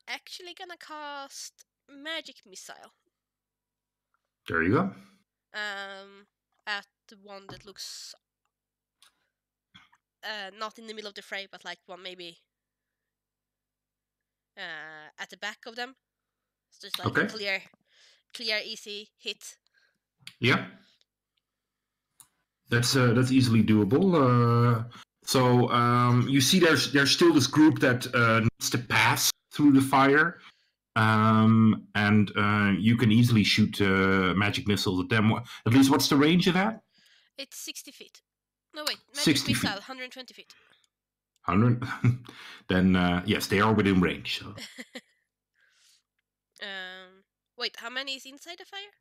actually gonna cast magic missile. There you go. At the one that looks not in the middle of the fray, but like one maybe at the back of them. So just like a clear, easy hit. Yeah. That's easily doable. So you see, there's still this group that needs to pass through the fire, and you can easily shoot magic missiles at them. At least, what's the range of that? It's 60 feet. No wait, magic missile, 120 feet. 100. Then yes, they are within range. So. Wait, how many is inside the fire?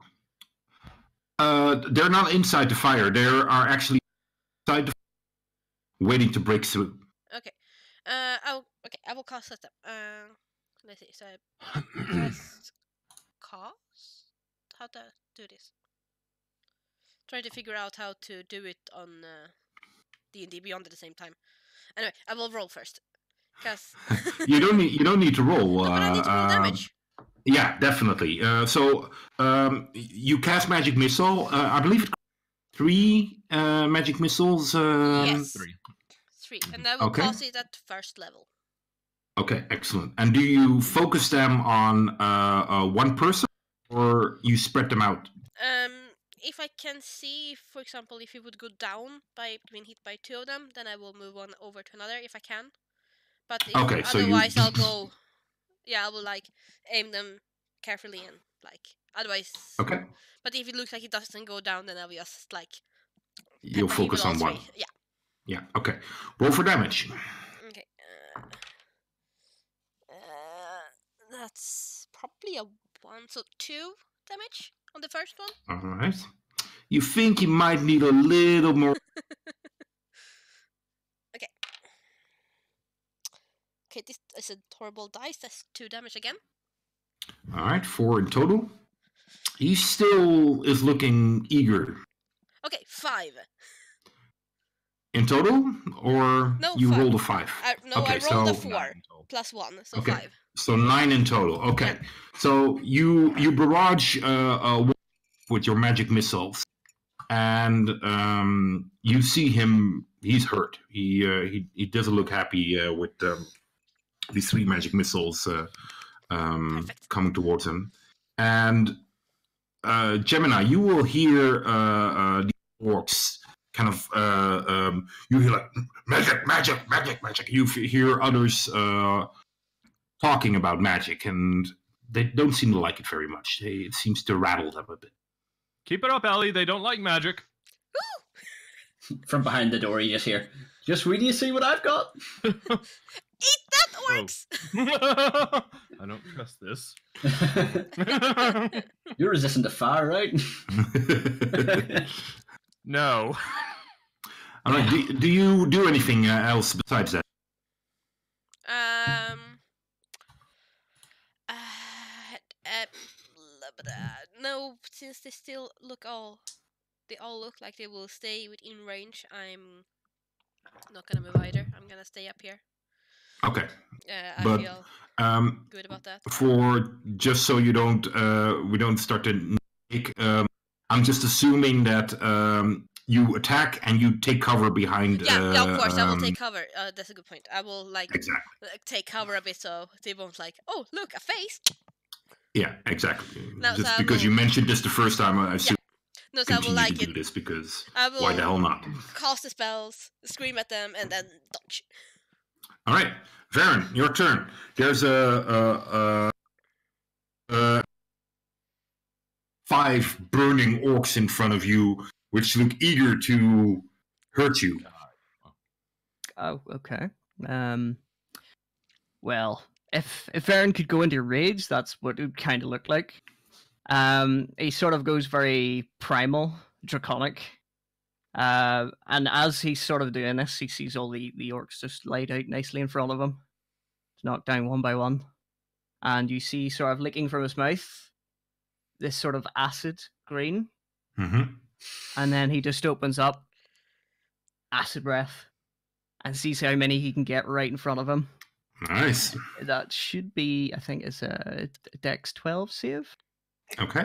They're not inside the fire. They are actually inside the fire, waiting to break through. Okay. I will cast that. Let's see. So I cast how to do this. Trying to figure out how to do it on D&D Beyond at the same time. Anyway, I will roll first. Cause you don't need to roll. No, but I need to roll damage. Yeah, definitely. So you cast magic missile. I believe it's 3 magic missiles. Yes. 3, and I will cast it at first level. Okay, excellent. And do you focus them on one person, or you spread them out? If I can see, for example, if he would go down by being hit by 2 of them, then I will move on over to another if I can. But if Okay, so otherwise, I'll go. Yeah, I will like aim them carefully and like otherwise. Okay. But if it looks like it doesn't go down, then I will just like. You'll pepper him focus with all on one. 3. Yeah. Yeah. Okay. Roll for damage. Okay. That's probably a 1, so 2 damage on the first one. All right. You think you might need a little more. Okay, this is a horrible dice. That's 2 damage again. All right, 4 in total. He still is looking eager. Okay, 5. In total, or No, you 5. rolled a 5? No, Okay, I rolled a so- 4 plus 1, so Okay. 5. So 9 in total. Okay. Yeah. So you barrage with your magic missiles, and you see him. He's hurt. He doesn't look happy with these 3 magic missiles Perfect. coming towards him. And Gemini, you will hear the orcs kind of. You hear like magic. You hear others talking about magic, and they don't seem to like it very much. It seems to rattle them a bit. Keep it up, Ellie. They don't like magic. From behind the door, you just hear, just wait till you see what I've got. Eat that, orcs! I don't trust this. You're resistant to fire, right? No. All right. Do you do anything else besides that? No, since they still look they all look like they will stay within range. I'm not gonna move either. I'm gonna stay up here. Okay. I But, feel good about that. For just so you don't we don't start to take. I'm just assuming that you attack and you take cover behind. Yeah, of course, I will take cover. That's a good point. I will Exactly. take cover a bit so they won't like, oh, look, a face. Yeah, exactly. No, just so because you mentioned this the first time, I assume No, so I will continue like to do it. this because I will why the hell not? cast the spells, scream at them, and then dodge. All right, Varen, your turn. There's a 5 burning orcs in front of you, which look eager to hurt you. Oh, okay. Well, if Varen could go into rage, that's what it would kind of look like. He sort of goes very primal, draconic. And as he's sort of doing this, he sees all the orcs just laid out nicely in front of him, knocked down one by one. And you see, sort of licking from his mouth, this sort of acid green. Mm-hmm. And then he just opens up, acid breath, and sees how many he can get right in front of him. Nice. That should be, I think, it's a Dex 12 save. Okay.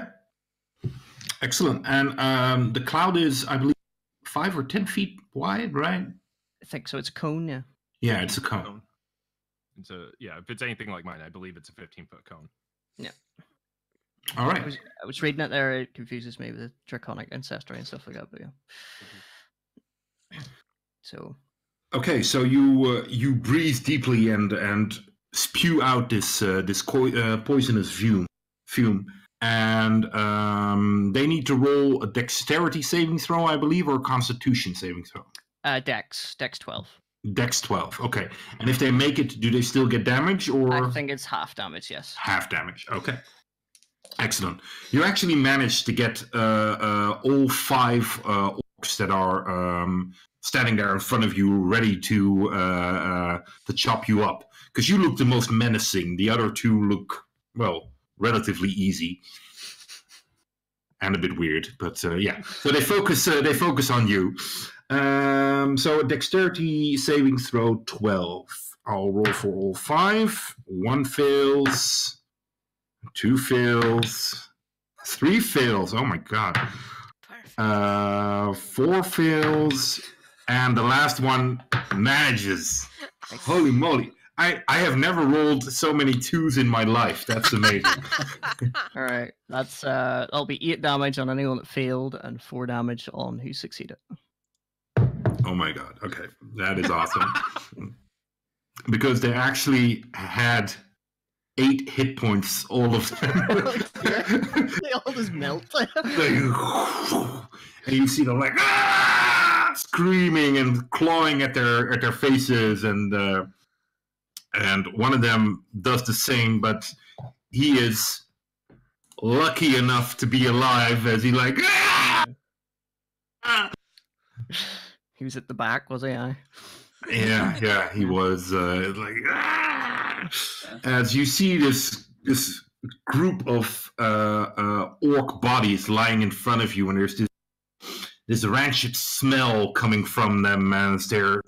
Excellent. And the cloud is, I believe, 5 or 10 feet wide, right? I think so. It's a cone, yeah. Yeah, it's a cone. It's if it's anything like mine, I believe it's a 15-foot cone. Yeah. All right. I was reading it there. It confuses me with the draconic ancestry and stuff like that, but yeah. So. Okay, so you breathe deeply and spew out this poisonous fume, and they need to roll a dexterity saving throw, I believe, or a Constitution saving throw. Dex 12. Dex 12. Okay, and if they make it, do they still get damage, or? I think it's half damage. Yes. Half damage. Okay. Excellent. You actually managed to get all 5 orcs that are standing there in front of you, ready to chop you up. Because you look the most menacing. The other 2 look, well, relatively easy and a bit weird. But yeah, so they focus on you. So dexterity saving throw 12. I'll roll for all 5. 1 fails. 2 fails. 3 fails. Oh my god. Perfect. 4 fails. And the last one manages. Holy moly. I have never rolled so many 2s in my life. That's amazing. All right, that's that'll be 8 damage on anyone that failed and 4 damage on who succeeded. Oh my god. Okay, that is awesome. Because they actually had 8 hit points, all of them. They all just melt. And you see them like screaming and clawing at their faces, and one of them does the same, but he is lucky enough to be alive as he like. He was at the back, was he? Yeah, he was like. As you see this group of orc bodies lying in front of you, and there's this rancid smell coming from them, and they're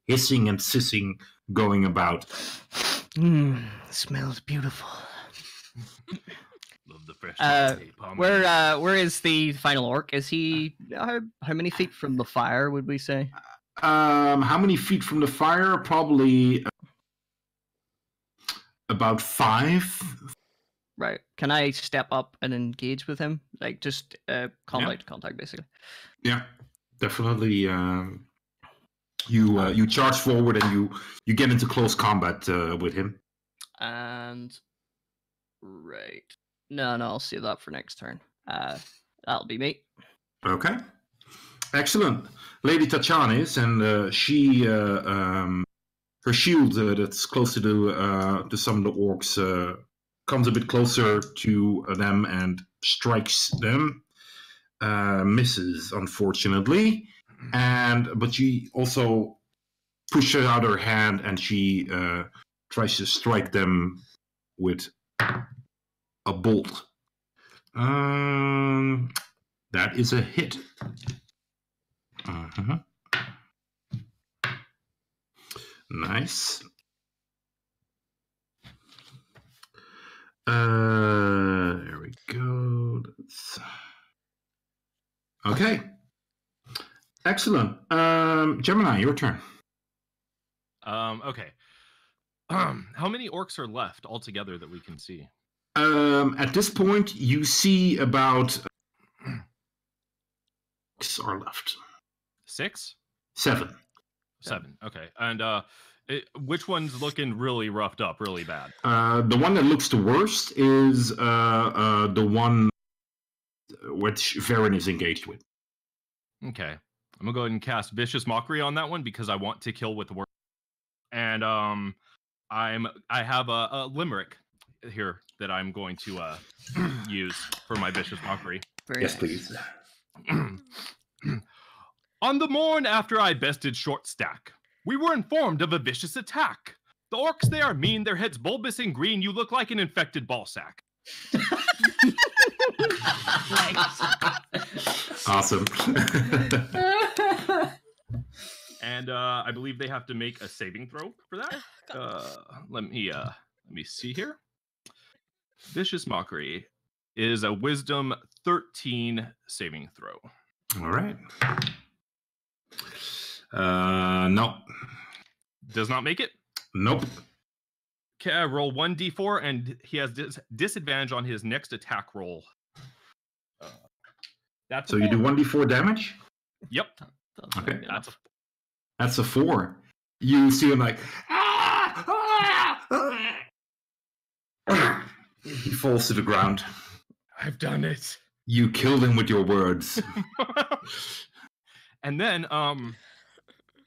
hissing and sissing going about. Smells beautiful. Love the fresh. Where is the final orc? Is he how many feet from the fire? Would we say? How many feet from the fire? Probably about 5. Right. Can I step up and engage with him? Like just contact to contact, basically. Yeah, definitely. You charge forward and you get into close combat with him. And right. No, I'll save that for next turn. That'll be me. Okay. Excellent. Lady Tachanis, and she her shield that's closer to some of the orcs comes a bit closer to them and strikes them. Misses, unfortunately, but she also pushes out her hand and she tries to strike them with a bolt. That is a hit. Nice. There we go. Okay. Excellent. Gemini, your turn. Okay. How many orcs are left altogether that we can see? At this point, you see about 6 are left. 6? 7. 7. Okay. And which one's looking really roughed up, really bad? The one that looks the worst is the one which Varen is engaged with. Okay. I'm gonna go ahead and cast Vicious Mockery on that one because I want to kill with word. And I have a limerick here that I'm going to use for my Vicious Mockery. Yes, please. On the morn after I bested Short Stack, we were informed of a vicious attack. The orcs, they are mean, their heads bulbous and green. You look like an infected ball sack. Awesome. And I believe they have to make a saving throw for that. Let me see here. Vicious Mockery is a Wisdom 13 saving throw. All right. No. Does not make it? Nope. Okay, I roll 1d4, and he has disadvantage on his next attack roll. That's so you do 1d4 damage? Yep. Okay. That's a 4. You see him like, he falls to the ground. I've done it. You killed him with your words. And then,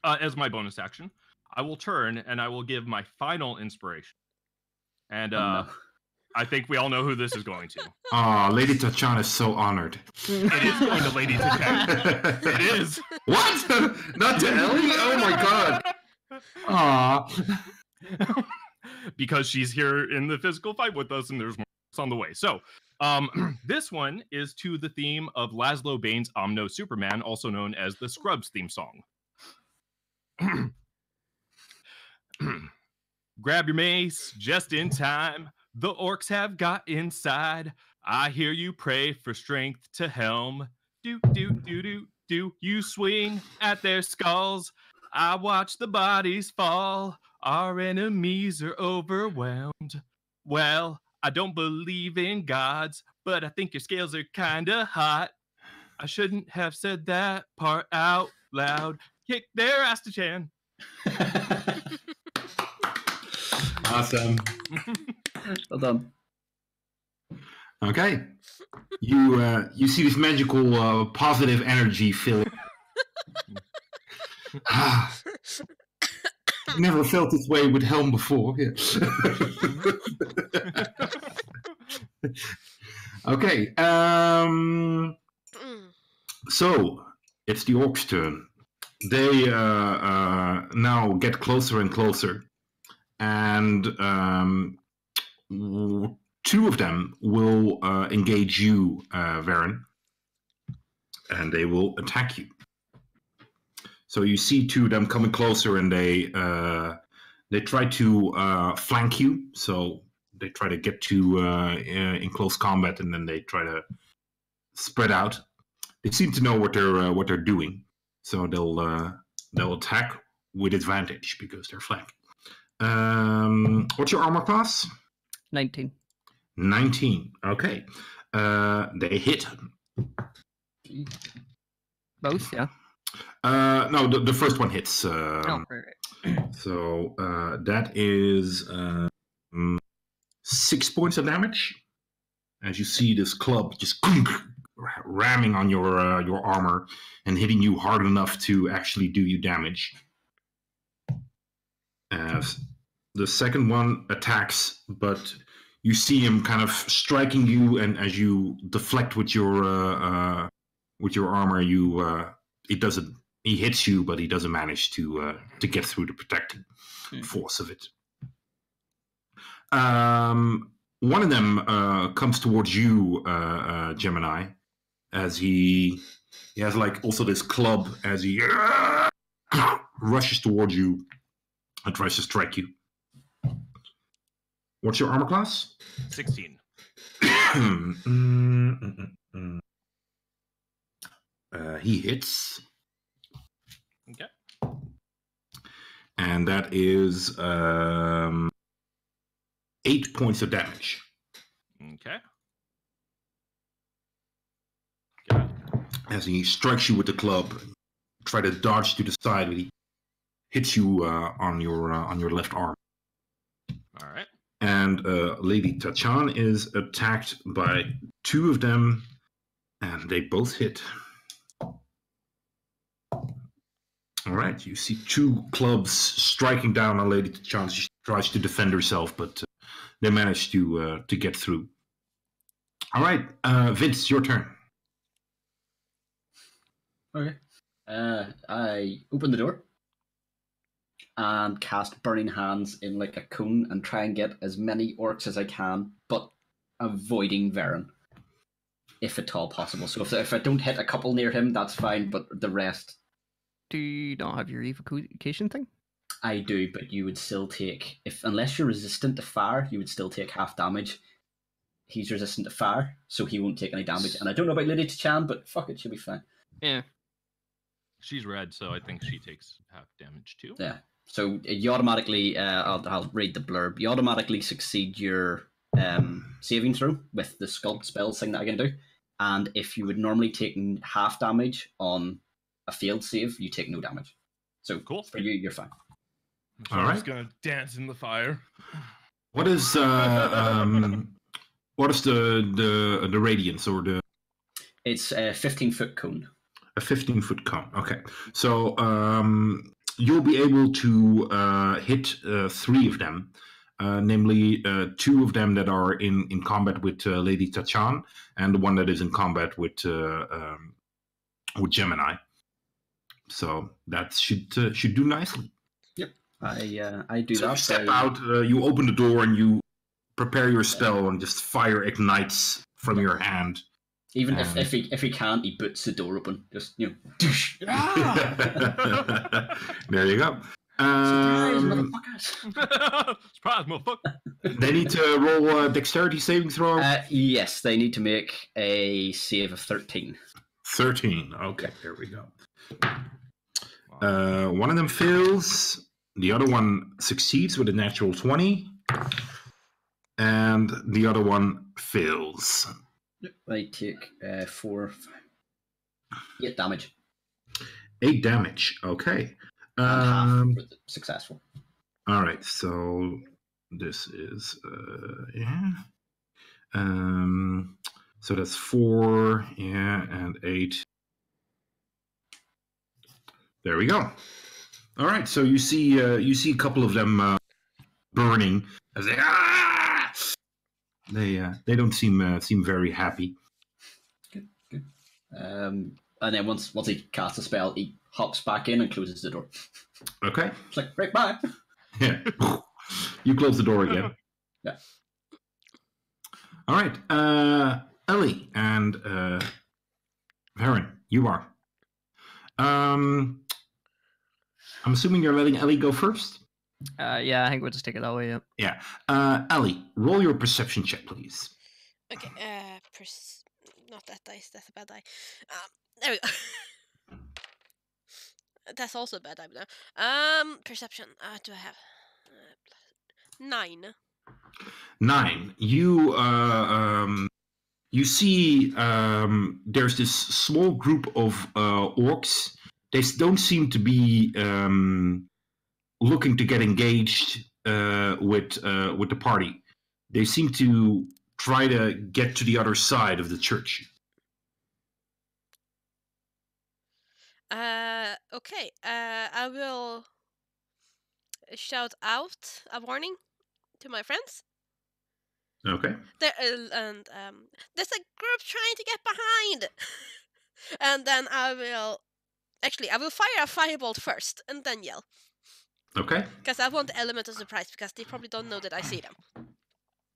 as my bonus action, I will turn and I will give my final inspiration. And I think we all know who this is going to. Lady Tachan is so honored. It is going to Lady Tachan. It is. What? Not to Ellie? Oh my god. Because she's here in the physical fight with us, and there's more on the way. So, this one is to the theme of Laszlo Bane's Omno Superman, also known as the Scrubs theme song. Grab your mace just in time. The orcs have got inside. I hear you pray for strength to helm. Do, do, do, do, do. You swing at their skulls. I watch the bodies fall. Our enemies are overwhelmed. Well, I don't believe in gods, but I think your scales are kinda hot. I shouldn't have said that part out loud. Kick their ass to Chan. Awesome. Well done. Okay. You see this magical positive energy filling. Never felt this way with Helm before. Yeah. Okay. So it's the orcs' turn. They now get closer and closer, and two of them will engage you, Varen, and they will attack you. So you see two of them coming closer, and they try to flank you. So they try to get to in close combat, and then they try to spread out. They seem to know what they're doing, so they'll attack with advantage because they're flanking. What's your armor class? 19. 19. Okay. They hit. Both, yeah. No, the first one hits. Oh, right. So that is 6 points of damage. As you see this club just ramming on your armor and hitting you hard enough to actually do you damage. As the second one attacks, but you see him kind of striking you, and as you deflect with your armor, he hits you, but he doesn't manage to get through the protecting force of it. One of them comes towards you, Gemini, as he has like also this club as he rushes towards you and tries to strike you. What's your armor class? 16. He hits. Okay. And that is 8 points of damage. Okay. Got it. As he strikes you with the club, try to dodge to the side, but he hits you on your left arm. All right. And Lady Tachan is attacked by two of them, and they both hit. All right, you see two clubs striking down on Lady Tachan. She tries to defend herself, but they manage to get through. All right, Vince, your turn. Okay. I open the door and cast Burning Hands in like a cone and try and get as many orcs as I can, but avoiding Varen, if at all possible. So if I don't hit a couple near him, that's fine, but the rest... Do you not have your evocation thing? I do, but you would still take... Unless you're resistant to fire, you would still take half damage. He's resistant to fire, so he won't take any damage. And I don't know about Lady Tachan, but fuck it, she'll be fine. Yeah. She's red, so I think she takes half damage too. Yeah. So you automatically, I'll read the blurb. You automatically succeed your saving throw with the sculpt spell thing that I can do. And if you would normally take half damage on a failed save, you take no damage. So Cool. For you, you're fine. So All I'm right. just gonna dance in the fire. What is the radiance or the? It's a 15-foot cone. A 15-foot cone. Okay, so you'll be able to hit three of them, namely two of them that are in combat with Lady Tachan, and the one that is in combat with Gemini. So that should do nicely. Yep, I do So that. you step out, you open the door, and you prepare your spell, and just fire ignites from your hand. Even if he can't, he boots the door open. Just There you go. Surprise, motherfuckers! Surprise, motherfucker! They need to roll a dexterity saving throw. Yes, they need to make a save of 13. 13. Okay, there we go. One of them fails. The other one succeeds with a natural 20. And the other one fails. I take 8 damage. 8 damage. Okay. And half for the successful. All right. So this is yeah. So that's 4, yeah, and 8. There we go. All right. So you see a couple of them burning as they they don't seem very happy. Good. And then once he casts a spell, he hops back in and closes the door. Okay. It's like, right, bye. Yeah. You close the door again. Yeah. All right. Ellie and Varen, you are. I'm assuming you're letting Ellie go first? Yeah, I think we'll just take it that way, yeah. Yeah. Ellie, roll your perception check, please. Okay, not that dice, that's a bad die. There we go. That's also a bad die now. Perception, do I have? 9. 9. You see there's this small group of orcs. They don't seem to be looking to get engaged with the party. They seem to try to get to the other side of the church. Okay, I will shout out a warning to my friends. Okay. There's a group trying to get behind. And then I will fire a firebolt first and then yell. Okay. Because I want the element of surprise, because they probably don't know that I see them.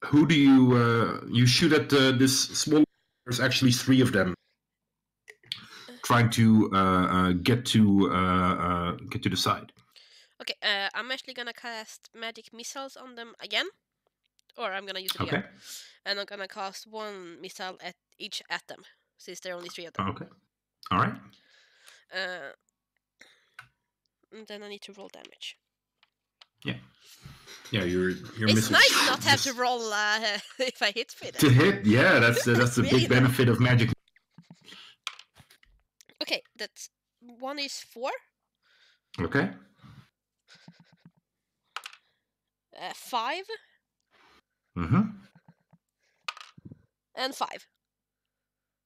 Who do you shoot at this small? There's actually 3 of them trying to get to the side. Okay, I'm actually gonna cast magic missiles on them again, or I'm gonna use it again. Okay. And I'm gonna cast 1 missile at them, since there are only 3 of them. Okay. All right. And then I need to roll damage. Yeah. Yeah, your It's missiles. nice not to have to roll if I hit with it. To hit. Yeah, that's the Really big benefit of magic. Okay, that's 1 is 4. Okay. 5 Mm-hmm. and 5.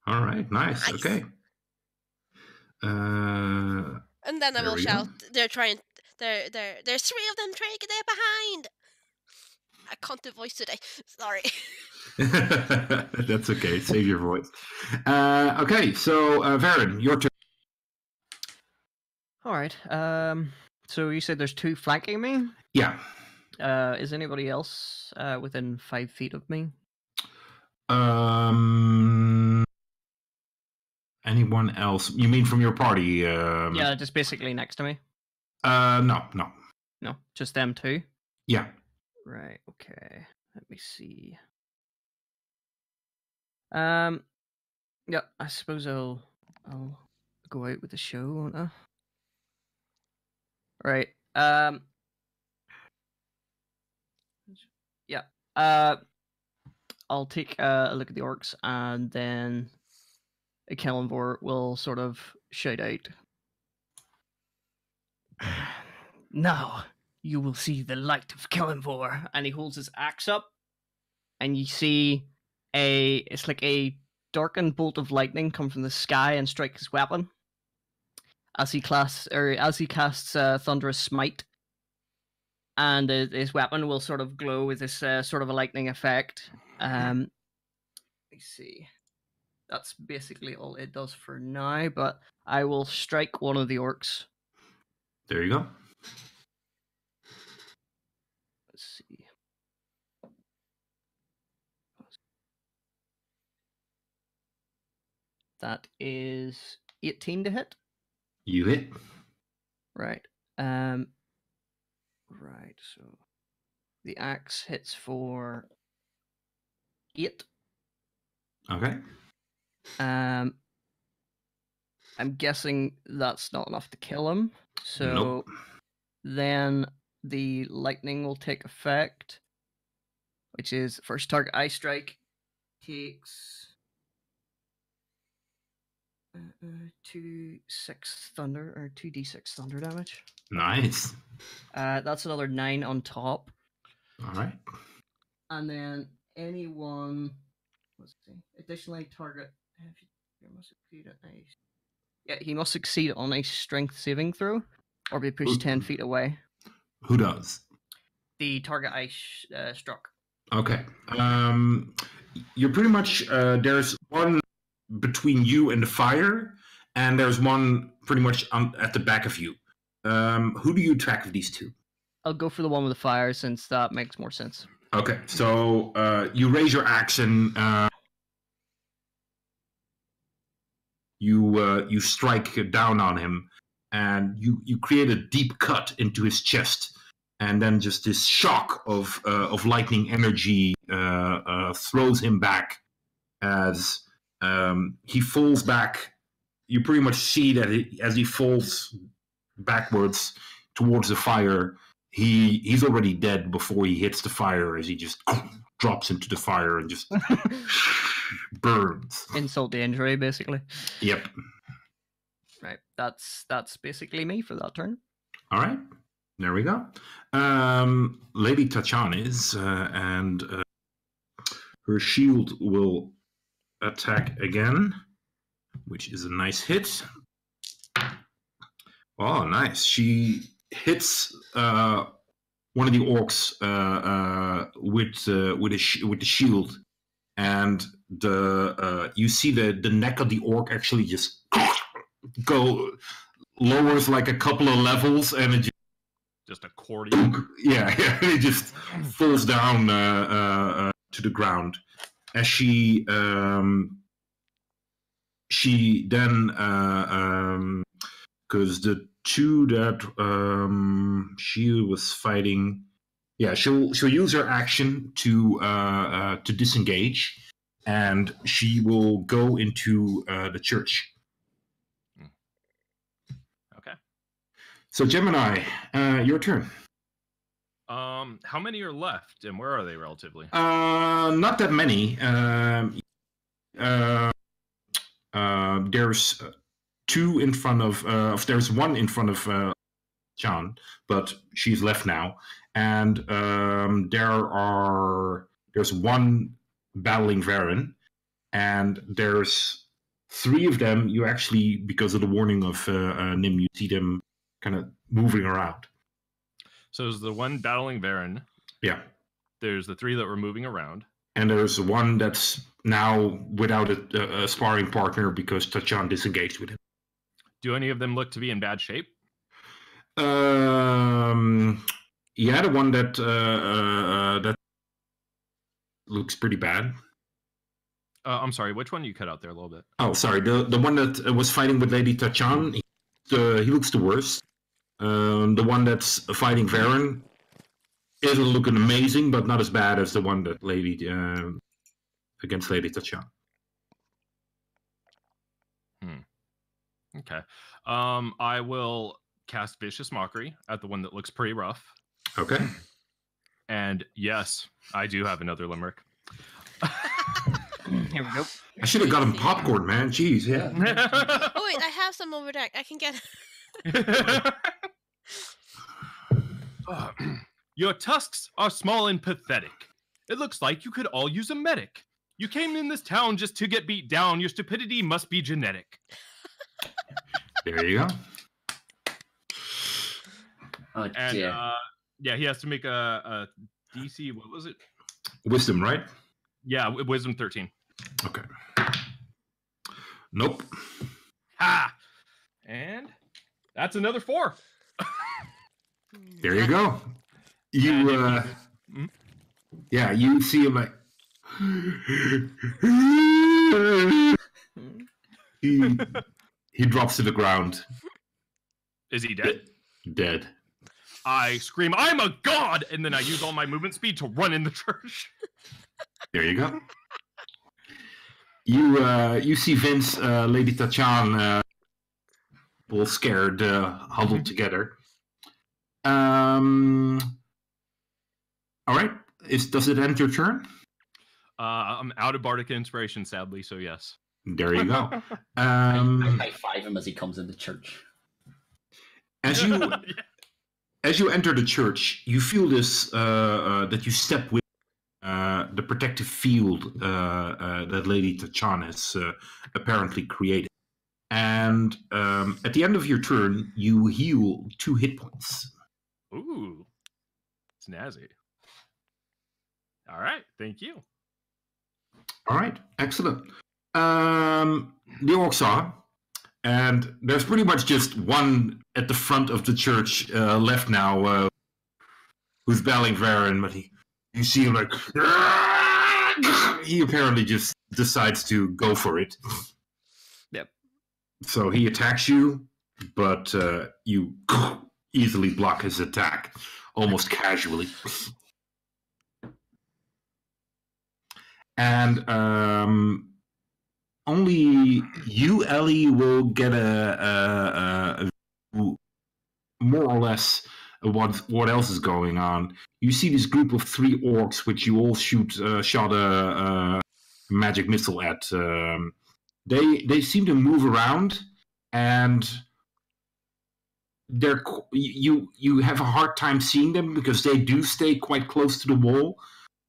All right. Nice. Nice. Okay. And then I There will we go. shout. There's 3 of them trying to get behind. I can't do voice today. Sorry. That's okay. Save your voice. Okay, so Varen, your turn. All right. So you said there's 2 flanking me. Yeah. Is anybody else within 5 feet of me? Anyone else? You mean from your party? Yeah, just basically next to me. No. No, just them 2. Yeah. Right. Okay. Let me see. Yeah, I suppose I'll go out with the show, won't I? Right. Yeah. I'll take a look at the orcs, and then Kellenvor will sort of shout out. Now you will see the light of Kellenvor, and he holds his axe up, and you see it's like a darkened bolt of lightning come from the sky and strike his weapon. As he casts Thunderous Smite, and his weapon will sort of glow with this sort of a lightning effect. Let me see. That's basically all it does for now, but I will strike one of the orcs. There you go. Let's see. That is 18 to hit. You hit. Right. Right, so the axe hits for 8. Okay. I'm guessing that's not enough to kill him. So Nope. then the lightning will take effect, which is first target I strike takes 2d6 thunder damage. Nice. That's another 9 on top. All right. And then anyone, let's see, additionally target. Yeah, he must succeed on a strength saving throw, or be pushed 10 feet away. Who does? The target I struck. Okay. You're pretty much there's one between you and the fire, and there's one pretty much at the back of you. Who do you attack of these two? I'll go for the one with the fire since that makes more sense. Okay, so you raise your axe and you strike down on him, and you create a deep cut into his chest, and then just this shock of lightning energy throws him back as he falls back. You pretty much see that as he falls backwards towards the fire, he's already dead before he hits the fire, as he just drops into the fire and just burns. Insult to injury, basically. Yep. Right. That's basically me for that turn. All right. There we go. Lady Tachan is, and her shield will attack again, which is a nice hit. Oh, nice. She hits one of the orcs with the shield, and you see the neck of the orc actually just lowers like a couple of levels, and it just accordion. Yeah, it just falls down to the ground as she then because the two that she was fighting, yeah, she'll use her action to disengage, and she will go into the church. Okay. So Gemini, your turn. How many are left, and where are they relatively? Not that many. There's two in front of. There's one in front of John, but she's left now, and there's one battling Varen, and there's three of them. You actually, because of the warning of Nim, you see them kind of moving around. So there's the one battling Varen. Yeah. There's the three that were moving around. And there's one that's now without a sparring partner because Tachan disengaged with him. Do any of them look to be in bad shape? Yeah, the one that looks pretty bad. I'm sorry, which one you cut out there a little bit? Oh, sorry, the one that was fighting with Lady Tachan, he looks the worst. The one that's fighting Varen is looking amazing, but not as bad as the one that against Lady Tachan. Okay. I will cast Vicious Mockery at the one that looks pretty rough. Okay. And yes, I do have another limerick. Here we go. I should have got him popcorn, man. Jeez, yeah. Oh wait, I have some over there. I can get Your tusks are small and pathetic. It looks like you could all use a medic. You came in this town just to get beat down. Your stupidity must be genetic. There you go. Oh, And dear. yeah, he has to make a DC. What was it? Wisdom, right? Yeah, Wisdom 13. Okay. Nope. Ha! And that's another 4. There you go. You yeah, you see him like he drops to the ground. Is he dead? Dead. I scream, I'm a god! And then I use all my movement speed to run in the church. There you go. You see Vince, Lady Tachan, all scared, huddled together. All right. Does it end your turn? I'm out of bardic inspiration, sadly. So yes. There you go. I high five him as he comes into church. As you enter the church, you feel this that you step with the protective field that Lady Tachan has apparently created. And at the end of your turn, you heal 2 hit points. Ooh, snazzy. All right, thank you. All right, excellent. The orcs are, and there's pretty much just one at the front of the church left now, who's battling Varen, but you see him like, he apparently just decides to go for it. Yep. So he attacks you, but you easily block his attack, almost casually. And only you, Ellie, will get a more or less what else is going on. You see this group of 3 orcs, which you all shot a magic missile at. They seem to move around, and you have a hard time seeing them because they do stay quite close to the wall.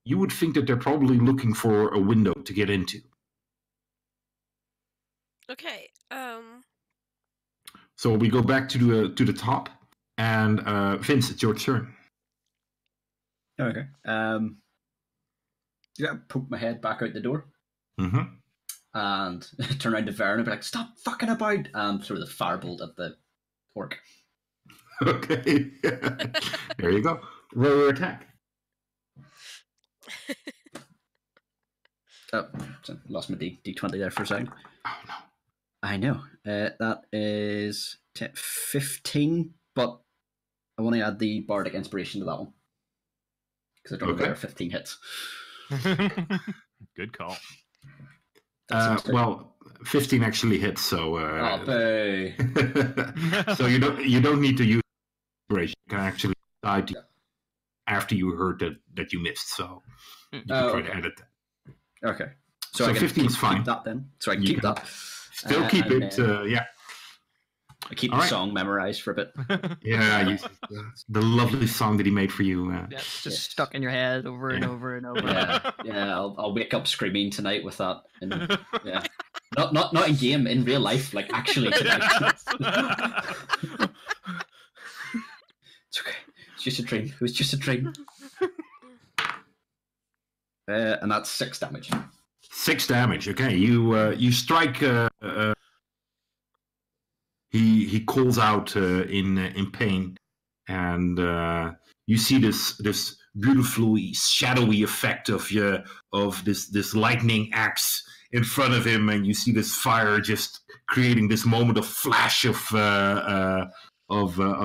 You would think that they're probably looking for a window to get into. Okay. So we go back to the top, and Vince, it's your turn. Okay. Yeah, poke my head back out the door. Mm-hmm. And turn around to Varen and be like, "Stop fucking about!" And throw the firebolt at the orc. Okay. There you go. Roll your attack. Oh, so lost my D20 there for a second. Oh no. I know. That is 15, but I want to add the bardic inspiration to that one because I don't know if there are 15 hits. Good call. Well, 15 actually hits, so. So you don't need to use inspiration. You can actually decide after you heard that you missed. So you can try to edit that. Okay. So I can 15 is fine. Keep that then. So I can keep that. Still keep it. Yeah. I keep the song memorized for a bit. Yeah, the lovely song that he made for you. It's just stuck in your head over and over and over. Yeah. I'll wake up screaming tonight with that. Yeah, not in game, in real life, like actually tonight. It's okay. It's just a dream. It was just a dream. And that's 6 damage. 6 damage. Okay, you strike. He calls out in pain, and you see this beautifully shadowy effect of this lightning axe in front of him, and you see this fire just creating this moment of flash of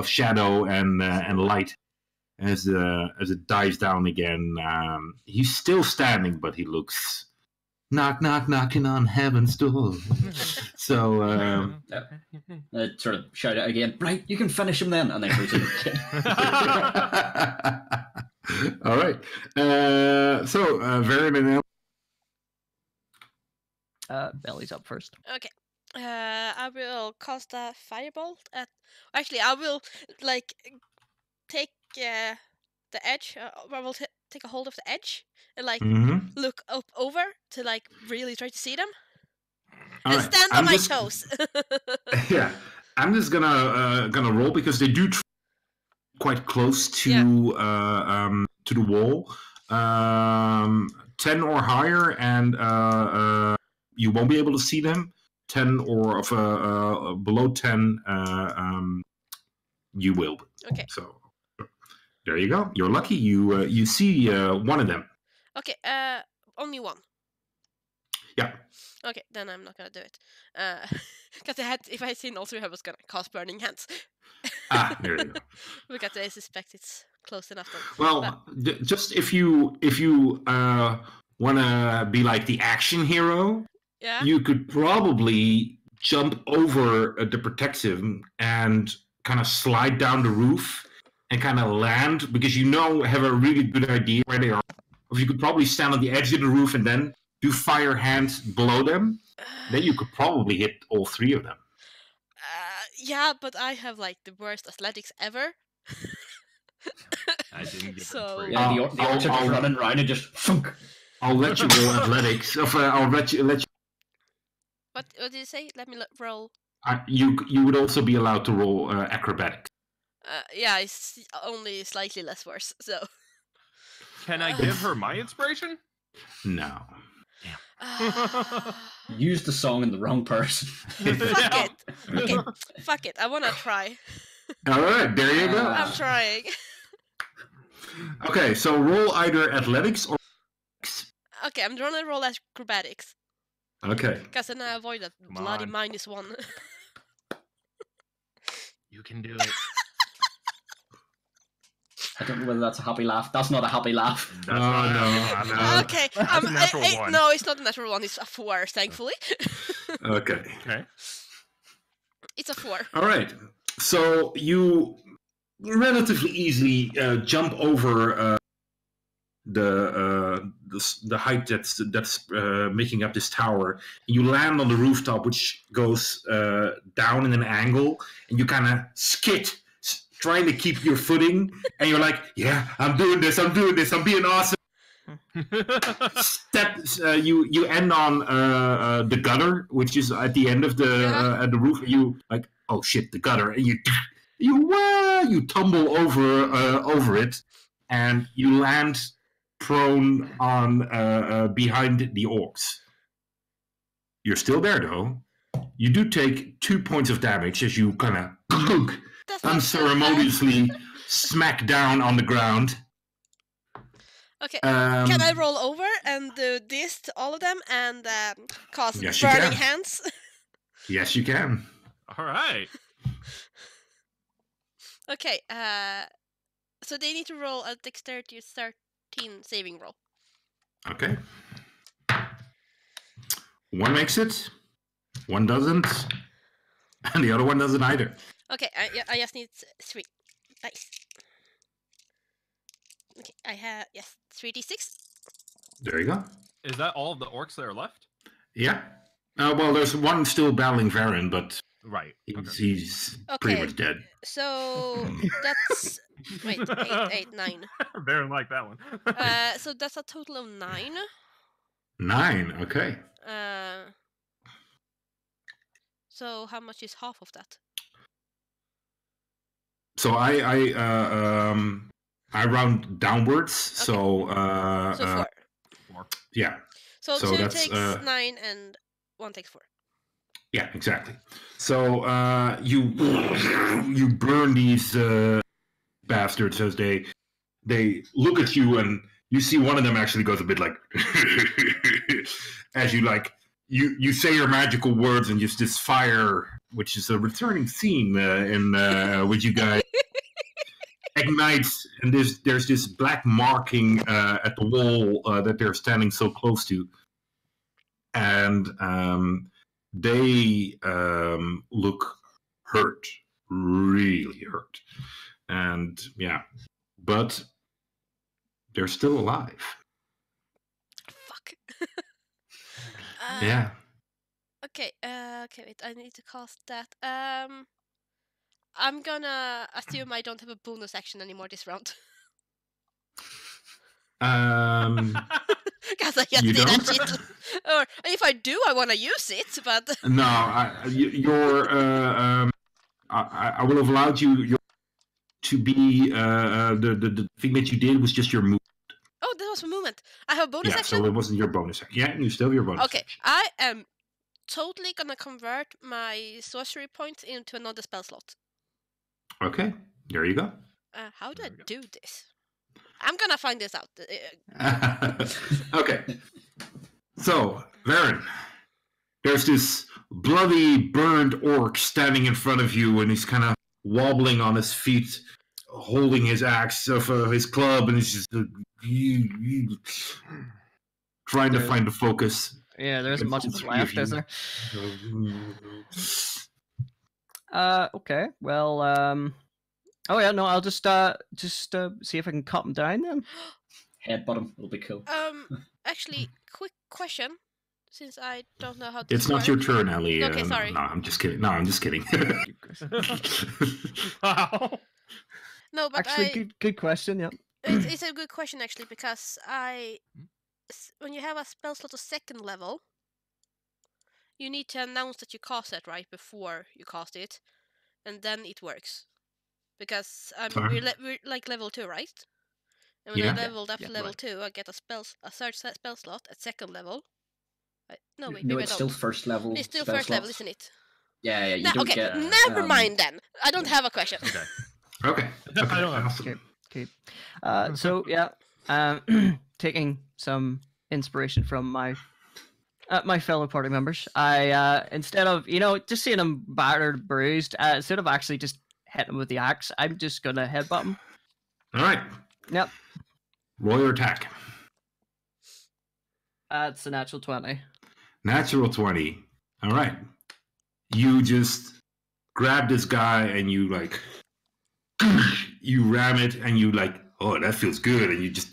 shadow and light as it dies down again. He's still standing, but he looks knock knocking on heaven's door. So I sort of shout out again, right, you can finish him then, and then goes in again. All right. So Varen and Belly's up first. Okay. I will cast a firebolt at. Actually, I will take the edge. I will take a hold of the edge and look up over to really try to see them. And stand on my toes. Yeah, I'm just gonna roll because they do quite close to the wall. 10 or higher, and you won't be able to see them. 10 or below 10, you will. Okay. So there you go. You're lucky. You see one of them. Okay. Only one. Yeah. Okay, then I'm not gonna do it. Because if I had seen all 3, I was gonna cast Burning Hands. There you go. Because I suspect it's close enough. Well, just if you wanna be like the action hero, you could probably jump over the protective and kind of slide down the roof and kind of land, because have a really good idea where they are. Or you could probably stand on the edge of the roof and then do fire hands below them. Then you could probably hit all 3 of them. Yeah, but I have like the worst athletics ever. I didn't get So- it. Yeah, the orcs are just running around and just funk. I'll let you roll athletics. I'll let you. What did you say? Let me roll. You would also be allowed to roll acrobatics. Yeah, it's only slightly less worse. So. Can I give her my inspiration? No. Used the song in the wrong person. Fuck it. Okay, fuck it. I wanna try. All right, there you go. I'm trying. Okay, so roll either athletics or. Okay, I'm gonna roll acrobatics. Okay. Because then I avoid that Come bloody on. -1. You can do it. I don't know whether that's a happy laugh. That's not a happy laugh. That's no. Okay, That's a natural 1. no, it's not a natural 1. It's a 4, thankfully. Okay. Okay. It's a 4. All right. So you relatively easily jump over the height that's making up this tower. You land on the rooftop, which goes down in an angle, and you kind of skid, trying to keep your footing. And you're like, "Yeah, I'm doing this. I'm being awesome." You end on the gutter, which is at the end of the roof. You like, oh shit, the gutter, and you tumble over it, and you land prone on behind the orcs. You're still there though. You do take 2 points of damage as you kind of unceremoniously smack down on the ground. Okay, can I roll over and do this to all of them and cause Yes, you burning can. hands? Yes, you can. All right. Okay, so they need to roll a dexterity 13 saving roll. Okay. 1 makes it, 1 doesn't, and the other one doesn't either. Okay, I just need 3 dice. Okay, I have, 3d6. There you go. Is that all of the orcs that are left? Yeah. Well, there's one still battling Varen, but Right. he's pretty Okay. much dead. So that's wait, 8, 9. Baron like that one. So that's a total of 9. 9. Okay. So how much is half of that? So I round downwards. So So 4. yeah, So so 2 that's, takes 9 and 1 takes 4. yeah, exactly. So you burn these bastards as they look at you, and you see one of them actually goes a bit like as you like you say your magical words, and just this fire, which is a returning theme in with you guys, ignites, and there's this black marking at the wall that they're standing so close to, and they look hurt, really hurt, and yeah, but they're still alive. Fuck. Yeah. Okay. Okay. Wait. I need to cast that. I'm gonna assume I don't have a bonus action anymore this round. Because I just You did that don't? shit. Or if I do, I wanna use it. But No, I will have allowed you to be the thing that you did was just your move. oh, that was a movement. I have a bonus Yeah, action. so it wasn't your bonus action. Yeah, you still have your bonus Okay, action. I am totally gonna convert my sorcery points into another spell slot. Okay, there you go. How do I There we go. do this? I'm gonna find this out. Okay. So, Varen, there's this bloody, burned orc standing in front of you, and he's kind of wobbling on his feet, holding his axe of his club, and he's just trying to find the focus. Yeah, there isn't much of It's it all three of left, is you. there? Okay. Well, Oh yeah, no, I'll just see if I can cut him down then. Headbutt him. It'll be cool. Actually, quick question, since I don't know how this It's not your works. turn, Ellie. Okay, sorry. No, I'm just kidding. No, I'm just kidding. Wow. No, but Actually, good question. Yeah. it's a good question actually, because when you have a spell slot of second level, you need to announce that you cast it right before you cast it, and then it works. Because Sorry? we're like level 2, right? And when Yeah. I leveled up Yeah, to level right. 2, I get a third spell slot at second level. No, wait, No, maybe it's I still don't. first level. It's still spell first level, slots. isn't it? Yeah, you No, don't okay, get. never mind then. I don't have a question. Okay. Okay. I don't know. Awesome. Okay. So yeah, taking some inspiration from my fellow party members, I instead of just seeing him battered, bruised, instead of actually just hitting him with the axe, I'm just gonna headbutt him. All right. Yep. Roll your attack. It's a natural 20. Natural 20. All right. You just grab this guy and you like, you ram it and you like, oh, that feels good. And you just,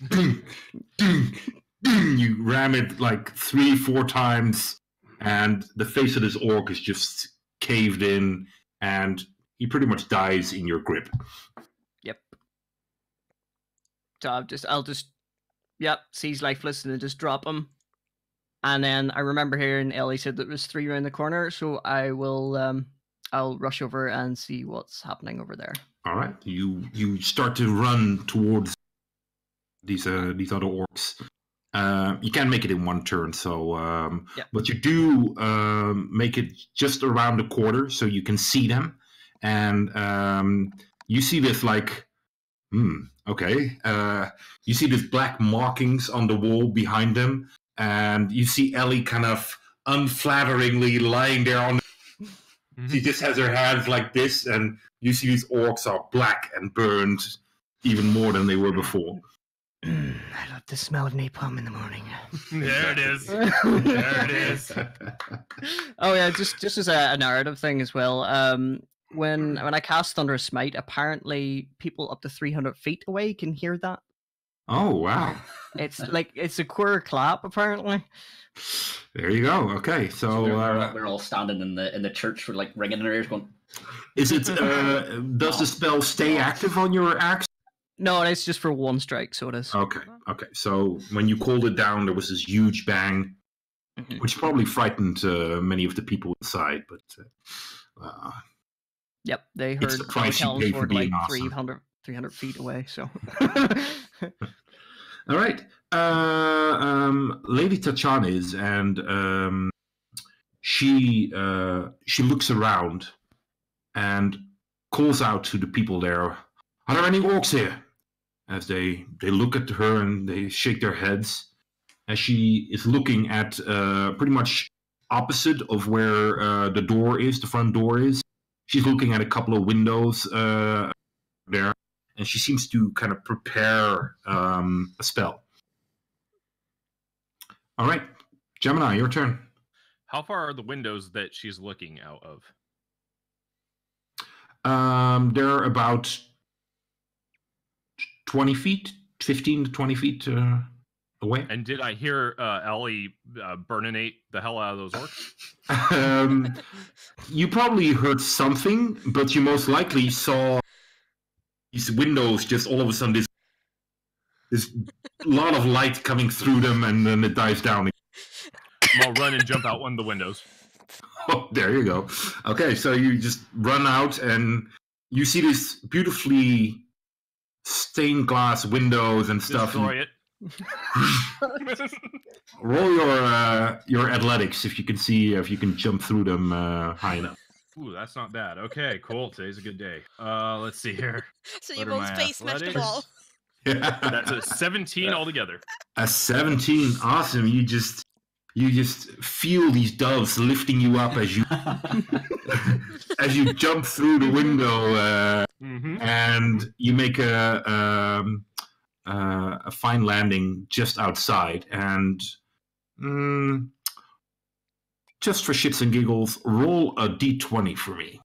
you ram it like 3-4 times and the face of this orc is just caved in and he pretty much dies in your grip. Yep. So I'll just seize lifeless and then just drop him. And then I remember hearing Ellie said that there was 3 around the corner, so I will I'll rush over and see what's happening over there. All right, you start to run towards these other orcs. You can't make it in one turn, so but you do make it just around the quarter, so you can see them, and you see this like, okay. You see these black markings on the wall behind them, and you see Ellie kind of unflatteringly lying there on. She just has her hands like this, and you see these orcs are black and burned even more than they were before. I love the smell of napalm in the morning. There it is. There it is. Oh yeah, just as a narrative thing as well. When I cast Thunderous Smite, apparently people up to 300 feet away can hear that. Oh wow! It's a queer clap apparently. There you go. Okay, so we're all standing in the church, we're like ringing in our ears, going. Is it? Does the spell stay active on your axe? No, it's just for 1 strike, so it is. Okay. So when you called it down, there was this huge bang, which probably frightened many of the people inside. But yep, they heard the price you pay for like being awesome. 300 feet away. So. All right. Lady Tachan is, and she looks around and calls out to the people there. Are there any orcs here? As they look at her and they shake their heads, as she is looking at pretty much opposite of where the front door is. She's looking at a couple of windows there, and she seems to kind of prepare a spell. All right, Gemini, your turn. How far are the windows that she's looking out of? They're about 20 feet, 15 to 20 feet away. And did I hear Ellie burninate the hell out of those orcs? You probably heard something, but you most likely saw these windows just all of a sudden this lot of light coming through them, and then it dies down. I'll run and jump out one of the windows. Oh, there you go. Okay, so you just run out, and you see this beautifully stained glass windows and stuff. Destroy it. Roll your athletics if you can jump through them high enough. Ooh, that's not bad. Okay, cool. Today's a good day. Let's see here. So you won't space smash the wall. That's a 17 altogether. A 17, awesome. You just feel these doves lifting you up as you as you jump through the window, and you make a fine landing just outside. And just for shits and giggles, roll a d20 for me,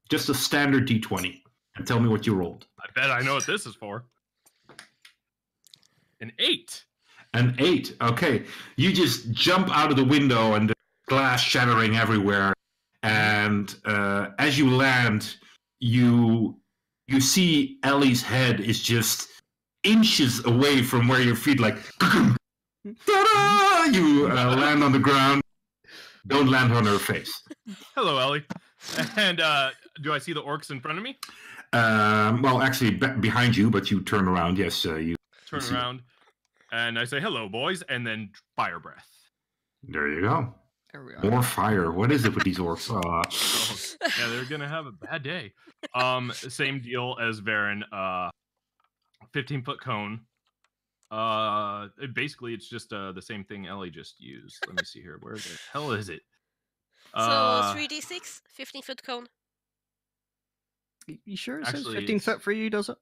just a standard d20, And tell me what you rolled. I bet I know what this is for. An 8. An 8. Okay. You just jump out of the window and there's glass shattering everywhere. And as you land, you see Ellie's head is just inches away from where your feet like ta-da! You land on the ground. Don't land on her face. Hello, Ellie. And do I see the orcs in front of me? Well, actually, behind you, but you turn around. Yes, you Turn around, and I say, hello, boys, and then fire breath. There you go. There we are. More fire. What is it with these orcs? Yeah, they're going to have a bad day. Same deal as Varen. 15-foot cone. Basically, it's just the same thing Ellie just used. Let me see here. Where the hell is it? So 3d6, 15-foot cone. You sure it says Actually, 15 foot for you, does it?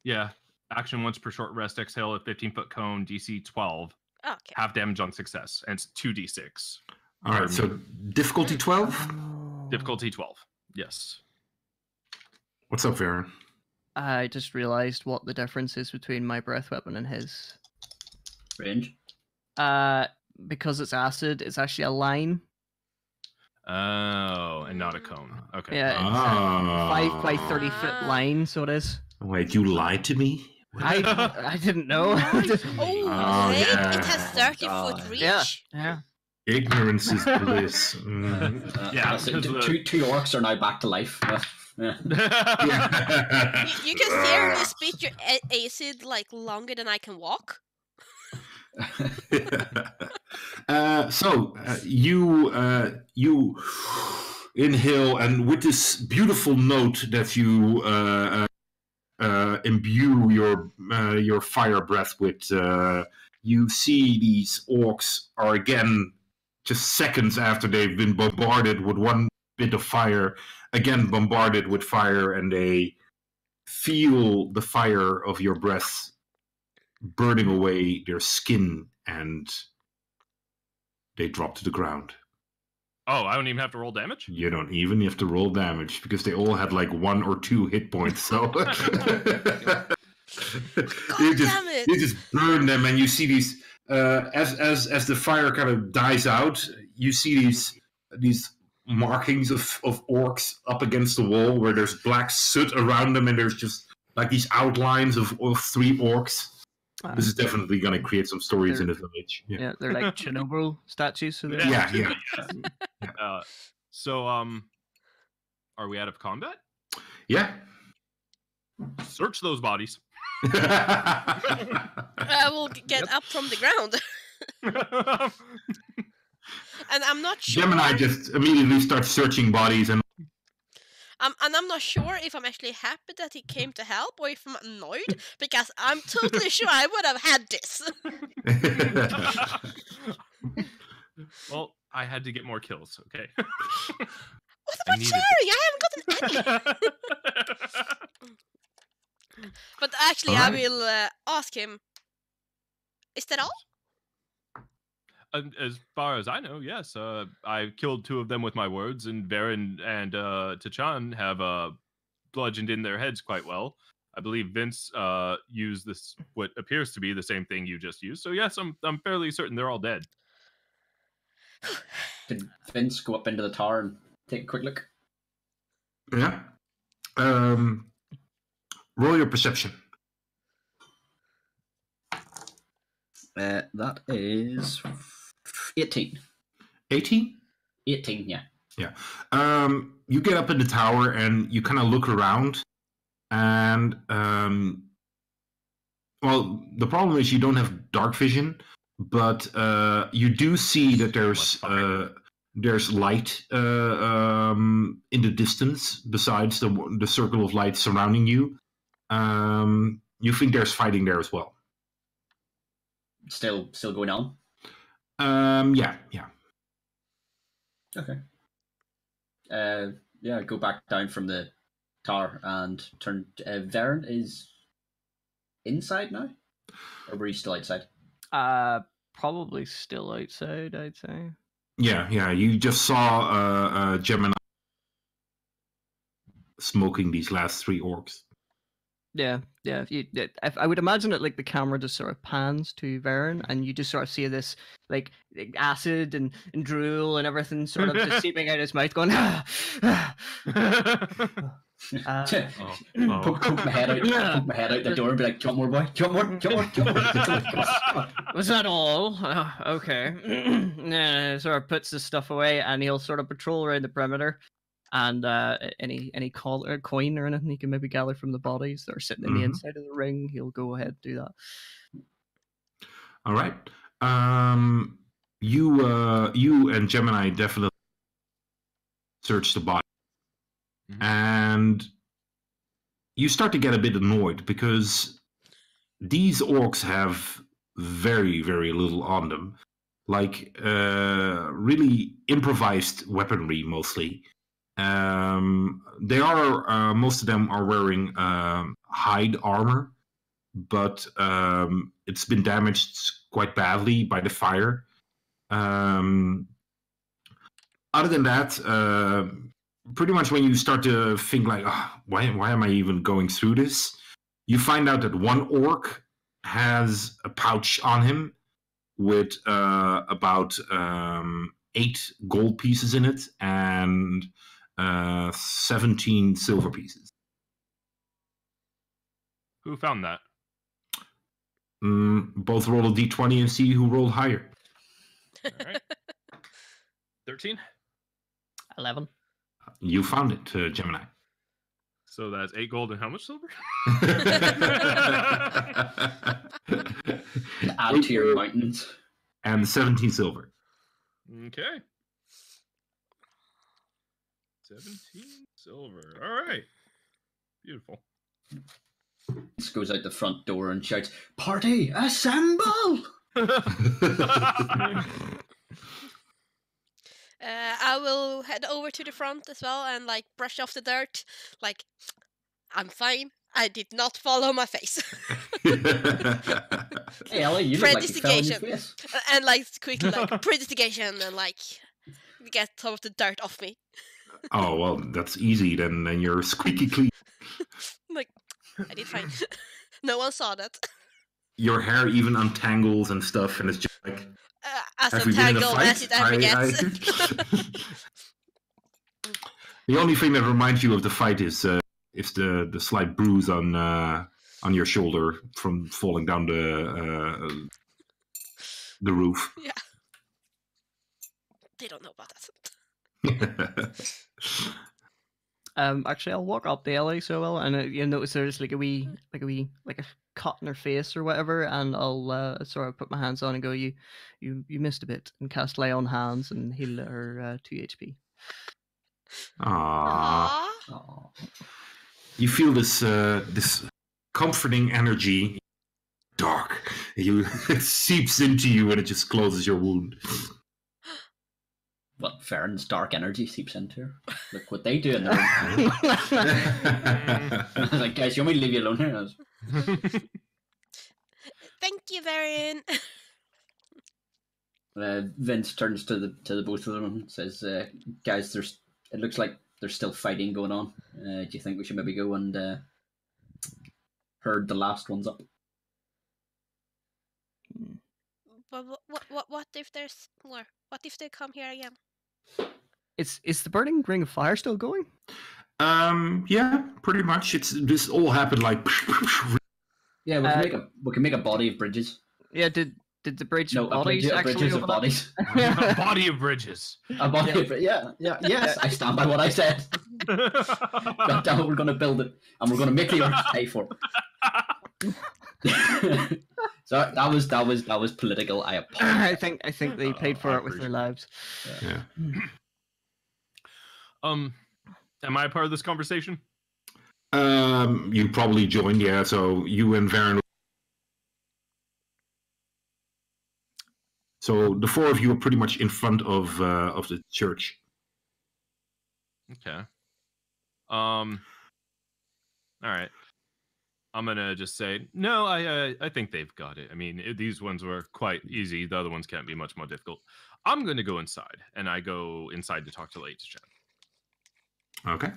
Yeah. Action once per short rest. Exhale a 15-foot cone. DC 12. Okay. Half damage on success. And it's 2d6. All right, so difficulty 12? Difficulty 12. Yes. What's up, Varen? I just realized what the difference is between my breath weapon and his. Range. Because it's acid, it's actually a line. Oh, and not a cone. Okay. Yeah, it's a 5 by 30 foot line, so it is. Wait, you lied to me? I didn't know. Oh, wait, yeah. it has 30-foot reach. Yeah. Ignorance is bliss. Mm. Yeah, So because two orcs are now back to life. Yeah. Yeah. You can theoretically spit your acid like longer than I can walk. You inhale, and with this beautiful note that you imbue your fire breath with, you see these orcs are again just seconds after they've been bombarded with one bit of fire, again bombarded with fire, and they feel the fire of your breath burning away their skin, and they drop to the ground. Oh, I don't even have to roll damage? You don't even have to roll damage because they all had like 1 or 2 hit points. So you just burn them, and you see these as the fire kind of dies out. You see these markings of orcs up against the wall where there's black soot around them, and there's just like these outlines of 3 orcs. This is definitely going to create some stories in the village. Yeah, they're like Chernobyl statues. So Yeah. So, are we out of combat? Yeah. Search those bodies. I will get up from the ground. And I'm not sure. Gemini just immediately starts searching bodies, and And I'm not sure if I'm actually happy that he came to help or if I'm annoyed, because I'm totally sure I would have had this. Well, I had to get more kills, okay? What about sharing? I haven't gotten any. But actually, I will ask him. Is that all? As far as I know, yes. I killed 2 of them with my words, and Varen and Tachan have bludgeoned in their heads quite well. I believe Vince used this, what appears to be the same thing you just used. So yes, I'm fairly certain they're all dead. Did Vince go up into the tower and take a quick look? yeah. Roll your perception. That is 18. 18? 18, yeah. Yeah. You get up in the tower and you kind of look around, and well, the problem is you don't have dark vision, but you do see that there's light in the distance besides the circle of light surrounding you. You think there's fighting there as well. Still going on? Yeah. Okay. Yeah, go back down from the tower and turn. Varen is inside now? Or were you still outside? Probably still outside, I'd say. Yeah. You just saw Gemini smoking these last 3 orcs. Yeah. I would imagine that like the camera just sort of pans to Varen, and you just sort of see this like acid and drool and everything sort of just seeping out his mouth, going. Poke my head out the door and be like, "Jump more, boy! Jump more! Was that all? Okay. Sort of puts his stuff away, and he'll sort of patrol around the perimeter. And any coin or anything he can maybe gather from the bodies that are sitting in the inside of the ring, he'll go ahead and do that. All right. You and Gemini definitely search the body, and you start to get a bit annoyed because these orcs have very, very little on them, like really improvised weaponry mostly. They are most of them are wearing hide armor, but it's been damaged quite badly by the fire. Other than that, pretty much when you start to think like, why am I even going through this? You find out that one orc has a pouch on him with about 8 gold pieces in it and 17 silver pieces. Who found that? Both roll a d20 and see who rolled higher. All right. 13. 11. You found it, Gemini. So that's 8 gold and how much silver? Add to your mountains. And 17 silver. Okay. 17 silver. All right. Beautiful. He goes out the front door and shouts, "Party, assemble!" I will head over to the front as well and like brush off the dirt. Like, I'm fine. I did not follow my face. Hey, Ellie, you look like you fell on your Predestigation. face. And like quickly like predestigation and like get some of the dirt off me. Oh, well, that's easy. Then you're squeaky clean. Like, I did fine. No one saw that. Your hair even untangles and stuff, and it's just like, As have we been in a entangled fight? as it ever gets. The only thing that reminds you of the fight is the slight bruise on your shoulder from falling down the roof. Yeah. They don't know about that. Actually, I'll walk up the alley so well, and you notice there's like a cut in her face or whatever, and I'll sort of put my hands on and go, you missed a bit, and cast lay on hands and heal her 2 HP. Aww. Aw. You feel this comforting energy. Dark. It seeps into you and it just closes your wound. What, Farron's dark energy seeps into her? Look what they do in their room. I was like, guys, you want me to leave you alone here? I was, Thank you, Varian. Vince turns to the both of them and says, guys, it looks like there's still fighting going on. Do you think we should maybe go and herd the last ones up? What if there's more? What if they come here again? Is the burning ring of fire still going? Yeah, pretty much. This all happened like. Yeah, we can make a body of bridges. Yeah, did the bridge No, of a bodies actually bridges of open up? bodies. A body of bridges. A body of yes, I stand by what I said. God damn it, we're going to build it, and we're going to make the earth pay for it. So that was political. I apologize. I think they paid for I it with their appreciate lives. Yeah. Am I a part of this conversation? You probably joined, yeah. So you and Varen. So the 4 of you are pretty much in front of the church. Okay. All right. I'm gonna just say no. I think they've got it. I mean, these ones were quite easy. The other ones can't be much more difficult. I'm gonna go inside, and I go inside to talk to Lady Jen. Okay.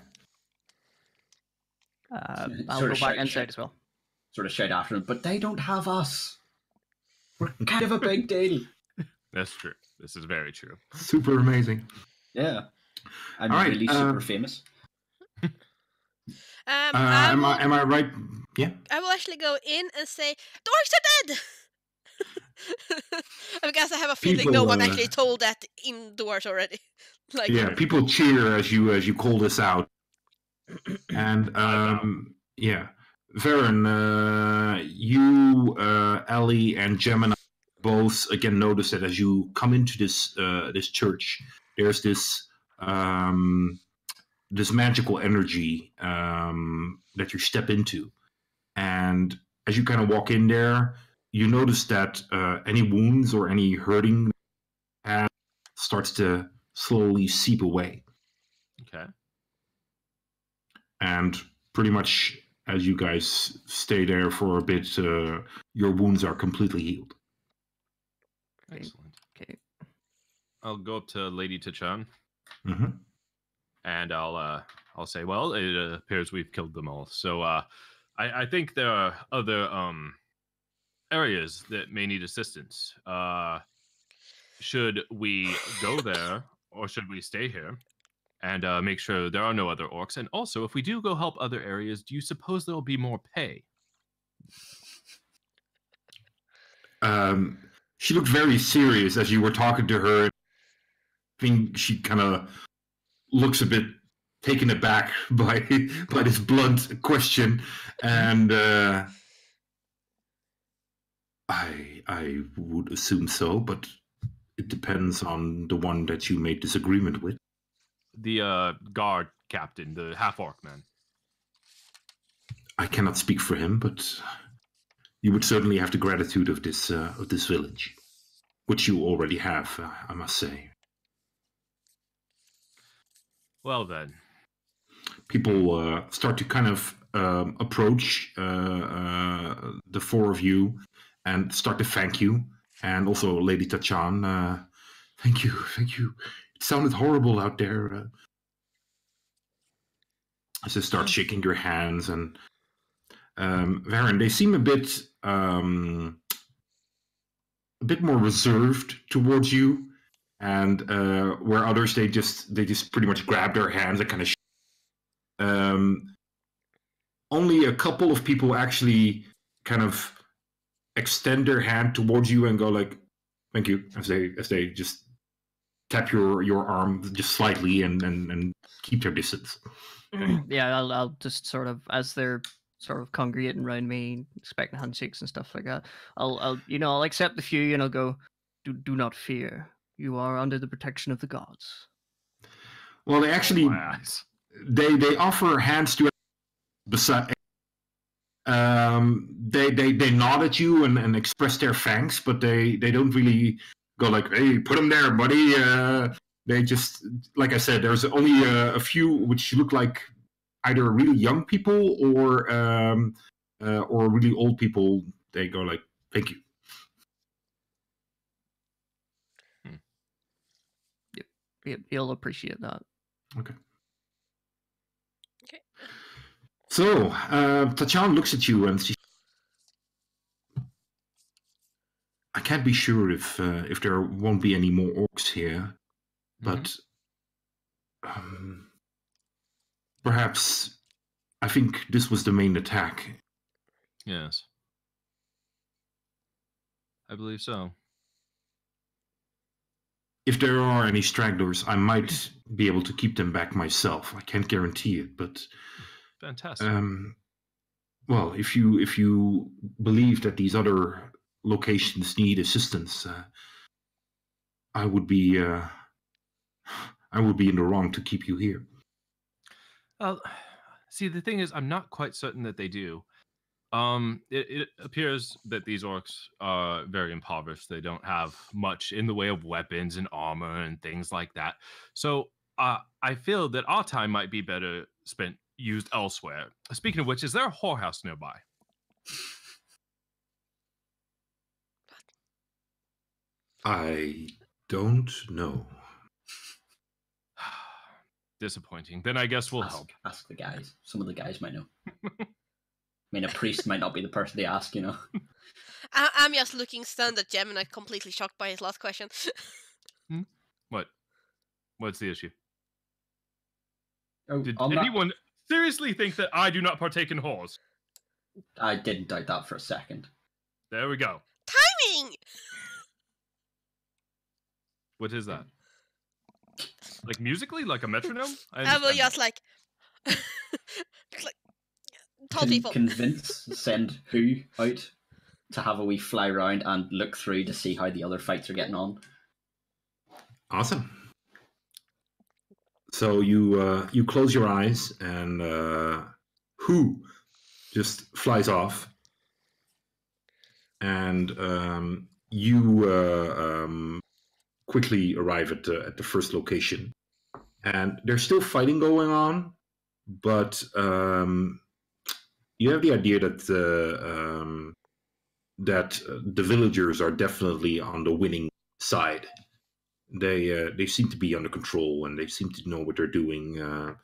I'll Sort go of back shout- inside as well. Sort of shout after them, but they don't have us. We're kind of a big deal. That's true. This is very true. Super amazing. Yeah. I'm All right, really super famous. I Am will, I right? Yeah. I will actually go in and say, "The orcs are dead." Because I have a feeling no People, one actually told that indoors already. Like, Yeah, people cheer as you call this out, and yeah, Varen, you, Ellie, and Gemini both again notice that as you come into this church, there's this this magical energy that you step into, and as you kind of walk in there, you notice that any wounds or any hurting starts to slowly seep away. Okay. And pretty much as you guys stay there for a bit, your wounds are completely healed. Excellent. Okay. I'll go up to Lady Tachan Mm-hmm. and I'll say, well, it appears we've killed them all. So I think there are other areas that may need assistance. Should we go there or should we stay here and make sure there are no other orcs? And also, if we do go help other areas, do you suppose there will be more pay? She looked very serious as you were talking to her. I think she kind of looks a bit taken aback by this blunt question, and I would assume so, but it depends on the one that you made this agreement with. The guard captain, the half-orc man. I cannot speak for him, but you would certainly have the gratitude of this village, which you already have, I must say. Well then. People start to kind of approach the four of you and start to thank you, and also Lady Tachan. Thank you. It sounded horrible out there. As they start shaking your hands, and Varen, they seem a bit more reserved towards you, and where others they just pretty much grab their hands and kind of. Only a couple of people actually kind of extend their hand towards you and go like, "Thank you," as they just tap your arm just slightly and keep their distance. Yeah, I'll just sort of, as they're sort of congregating around me, expecting handshakes and stuff like that, I'll accept the few and I'll go, do not fear. You are under the protection of the gods. Well, they actually they offer hands to beside. They nod at you and express their thanks, but they don't really go like, "Hey, put them there, buddy." They just, like I said, there's only a few which look like either really young people or really old people. They go like, "Thank you." Yep, he'll appreciate that. Okay. So, Tachan looks at you and she. I can't be sure if there won't be any more orcs here, but perhaps I think this was the main attack. Yes, I believe so. If there are any stragglers, I might be able to keep them back myself. I can't guarantee it, but fantastic. Well, if you believe that these other locations need assistance, I would be in the wrong to keep you here. See, the thing is, I'm not quite certain that they do. It appears that these orcs are very impoverished. They don't have much in the way of weapons and armor and things like that. So I feel that our time might be better spent used elsewhere. Speaking of which, is there a whorehouse nearby? I don't know. Disappointing. Then I guess we'll help. Ask the guys. Some of the guys might know. I mean, a priest might not be the person to ask, you know. I'm just looking stunned at Gemini, completely shocked by his last question. What? What's the issue? Oh, Did I'm not- anyone seriously think that I do not partake in whores? I didn't doubt that for a second. There we go. Timing! What is that? Like musically, like a metronome? I will understand just that. like, tell people. Convince, send who out to have a wee fly round and look through to see how the other fights are getting on. Awesome. So you close your eyes and who just flies off, and you quickly arrive at the first location, and there's still fighting going on, but you have the idea that the villagers are definitely on the winning side. They seem to be under control, and they seem to know what they're doing.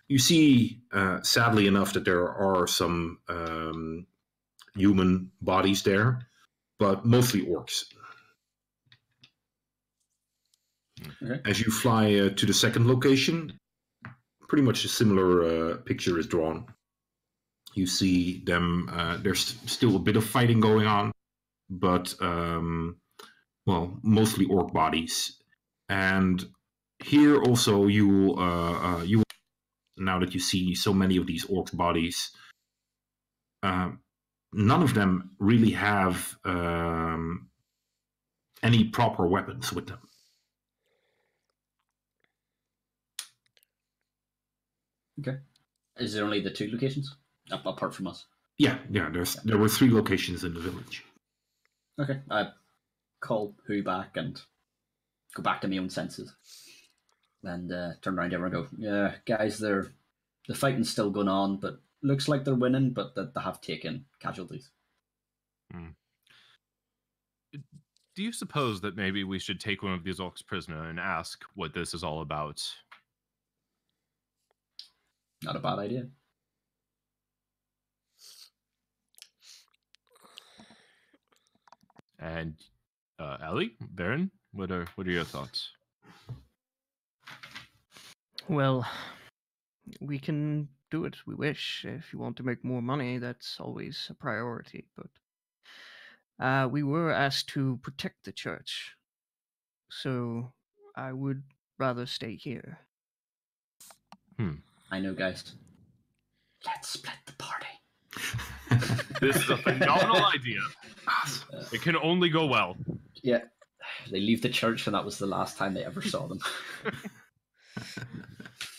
You see, sadly enough, that there are some human bodies there, but mostly orcs. Okay. As you fly to the second location, pretty much a similar picture is drawn. You see them, there's still a bit of fighting going on, but, well, mostly orc bodies. And here also you now that you see so many of these orcs bodies, none of them really have any proper weapons with them. Okay. Is there only the two locations apart from us? Yeah. There were 3 locations in the village. Okay. I call who back and go back to my own senses. And turn around to everyone and go, yeah, guys, the fighting's still going on, but looks like they're winning, but that they have taken casualties. Do you suppose that maybe we should take one of these orcs prisoner and ask what this is all about? Not a bad idea. And Ellie, Baron, what are your thoughts? Well, we can do it. We wish. If you want to make more money, that's always a priority. But we were asked to protect the church, so I would rather stay here. I know, guys. Let's split the party. This is a phenomenal idea. It can only go well. Yeah. They leave the church, and that was the last time they ever saw them.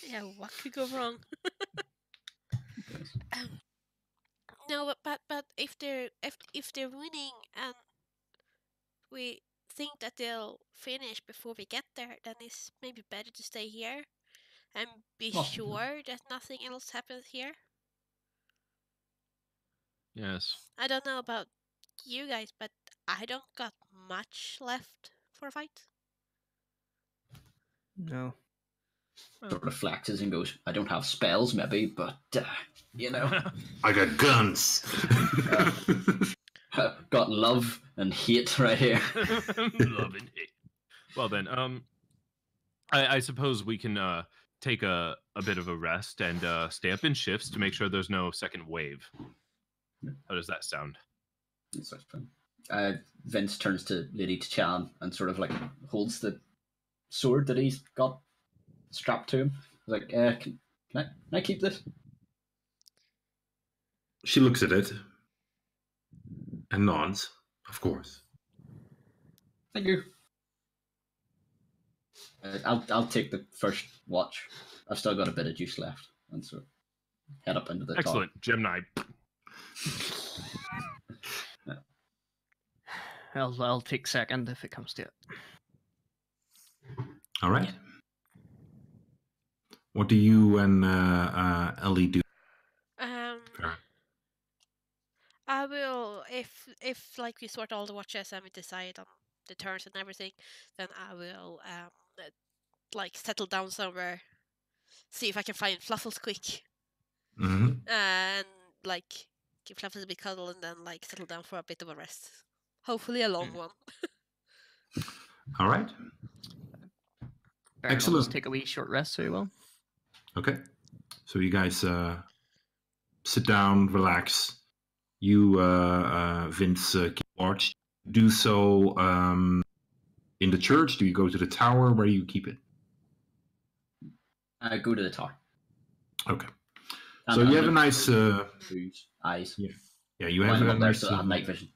Yeah, what could go wrong? No, but if they're winning and we think that they'll finish before we get there, then it's maybe better to stay here and be sure that nothing else happens here. Yes. I don't know about you guys, but I don't got much left for a fight. No. Sort of flexes and goes, I don't have spells, maybe, but, you know. I got guns. Got love and hate right here. Love and hate. Well then, I suppose we can take a bit of a rest and stay up in shifts to make sure there's no second wave. How does that sound? That's fine. Vince turns to Lady T'Chan and sort of like holds the sword that he's got strapped to him. He's like, can I keep this? She looks at it and nods, of course. Thank you. I'll take the first watch. I've still got a bit of juice left, and so head up into the Excellent, Gemini. I'll take second if it comes to it. All right. What do you and Ellie do? I will if like we sort all the watches and we decide on the turns and everything, then I will like settle down somewhere see if I can find Fluffles quick. Mm-hmm. And like give Fluffles a big cuddle and then like settle down for a bit of a rest. Hopefully a long one. All right. Baron will Excellent. just take a wee short rest, so he will. Okay. So you guys sit down, relax. You, Vince, March, do so in the church. Do you go to the tower? Where do you keep it? I go to the tower. Okay. And So you have a nice whose eyes. Yeah, you Well, have I'm a up there, nice so I have night vision.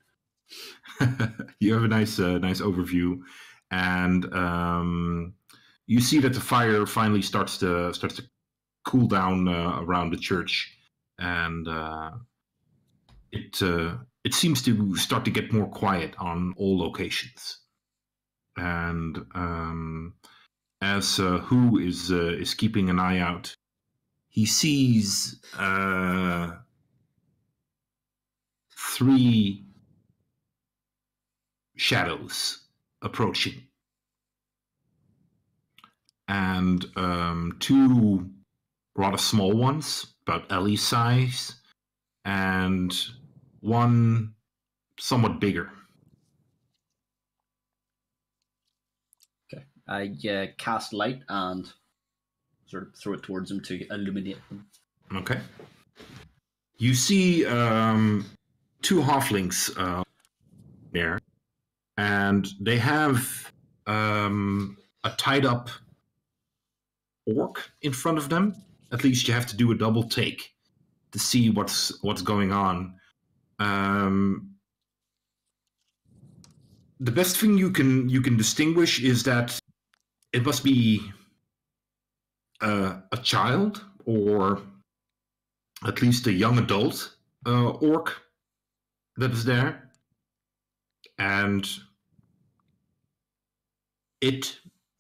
you have a nice overview, and you see that the fire finally starts to cool down around the church, and it seems to start to get more quiet on all locations. And as Who is keeping an eye out, he sees 3 shadows approaching, and 2 rather small ones, about Ellie size, and 1 somewhat bigger. Okay. I cast light and sort of throw it towards them to illuminate them. Okay. You see 2 halflings there, and they have a tied up orc in front of them. At least you have to do a double take to see what's going on. The best thing you can distinguish is that it must be a child, or at least a young adult orc that is there, and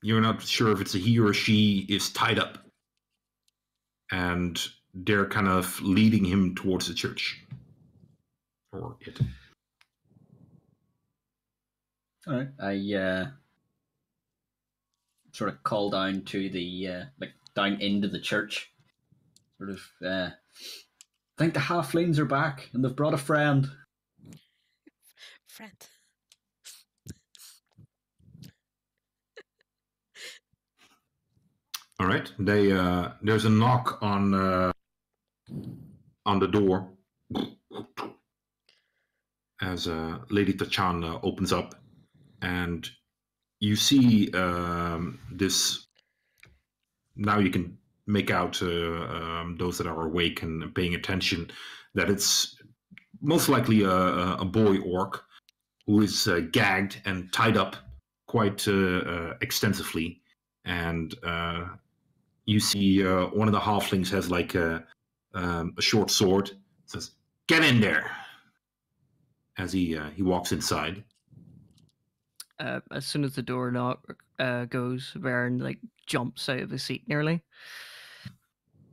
you're not sure if it's a he or she, is tied up, and they're kind of leading him towards the church, or it. All right. I sort of call down to the down into the church. Sort of I think the halflings are back and they've brought a friend. Friend. All right. There's a knock on the door as Lady Tachan opens up, and you see this. Now you can make out those that are awake and paying attention that it's most likely a boy orc who is gagged and tied up quite extensively, and you see one of the halflings has like a short sword. Says, "Get in there!" As he walks inside. As soon as the door knock goes, Baron like jumps out of his seat nearly,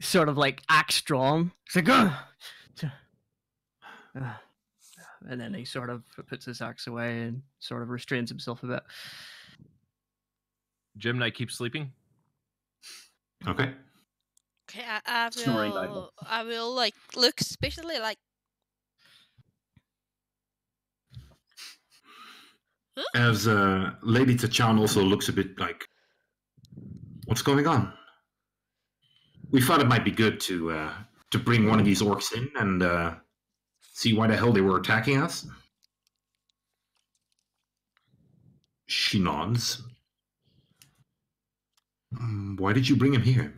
sort of like axe drawn. He's like, and then he sort of puts his axe away and sort of restrains himself a bit. Jim and I keep sleeping. Okay. Okay, Snoring loudly. I will like look especially like. As Lady Tachan also looks a bit like, what's going on? We thought it might be good to bring one of these orcs in and see why the hell they were attacking us. She nods. Why did you bring him here?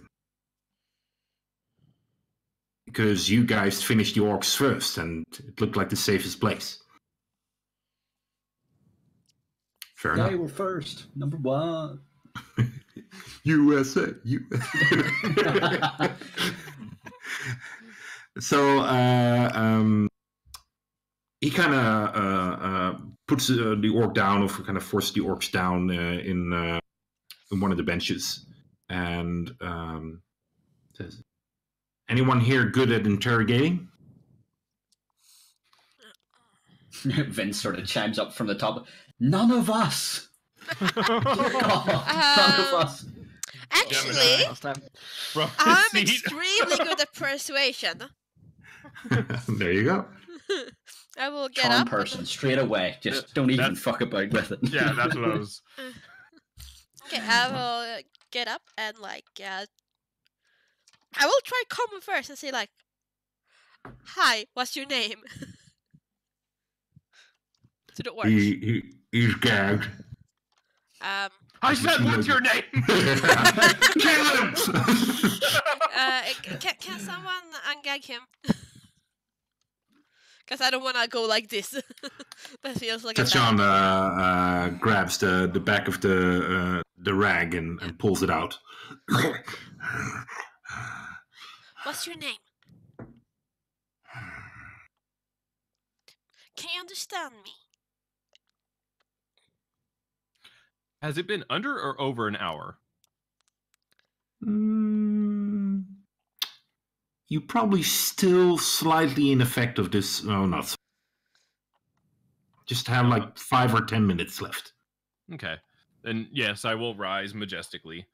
Because you guys finished the orcs first, and it looked like the safest place. Fair enough. They were first, number 1. USA. So he kind of puts the orc down, or kind of forces the orcs down in one of the benches, and says, "Anyone here good at interrogating?" Vince sort of chimes up from the top. None of us. None of us. Actually, Last time. From his I'm seat. extremely good at persuasion. There you go. I will get Charm up. person straight away. Just don't even fuck about with it. Yeah, that's what I was. Okay, I will get up and I will try common first and say like, "Hi, what's your name?" To the orc. He's gagged. I said, what's your name? Kill him! Can someone ungag him? Because I don't want to go like this. That feels like Tachan grabs the back of the rag and pulls it out. What's your name? Can you understand me? Has it been under or over an hour? You probably still slightly in effect of this. No, not. So. Just have like 5 or 10 minutes left. Okay. Then yes, I will rise majestically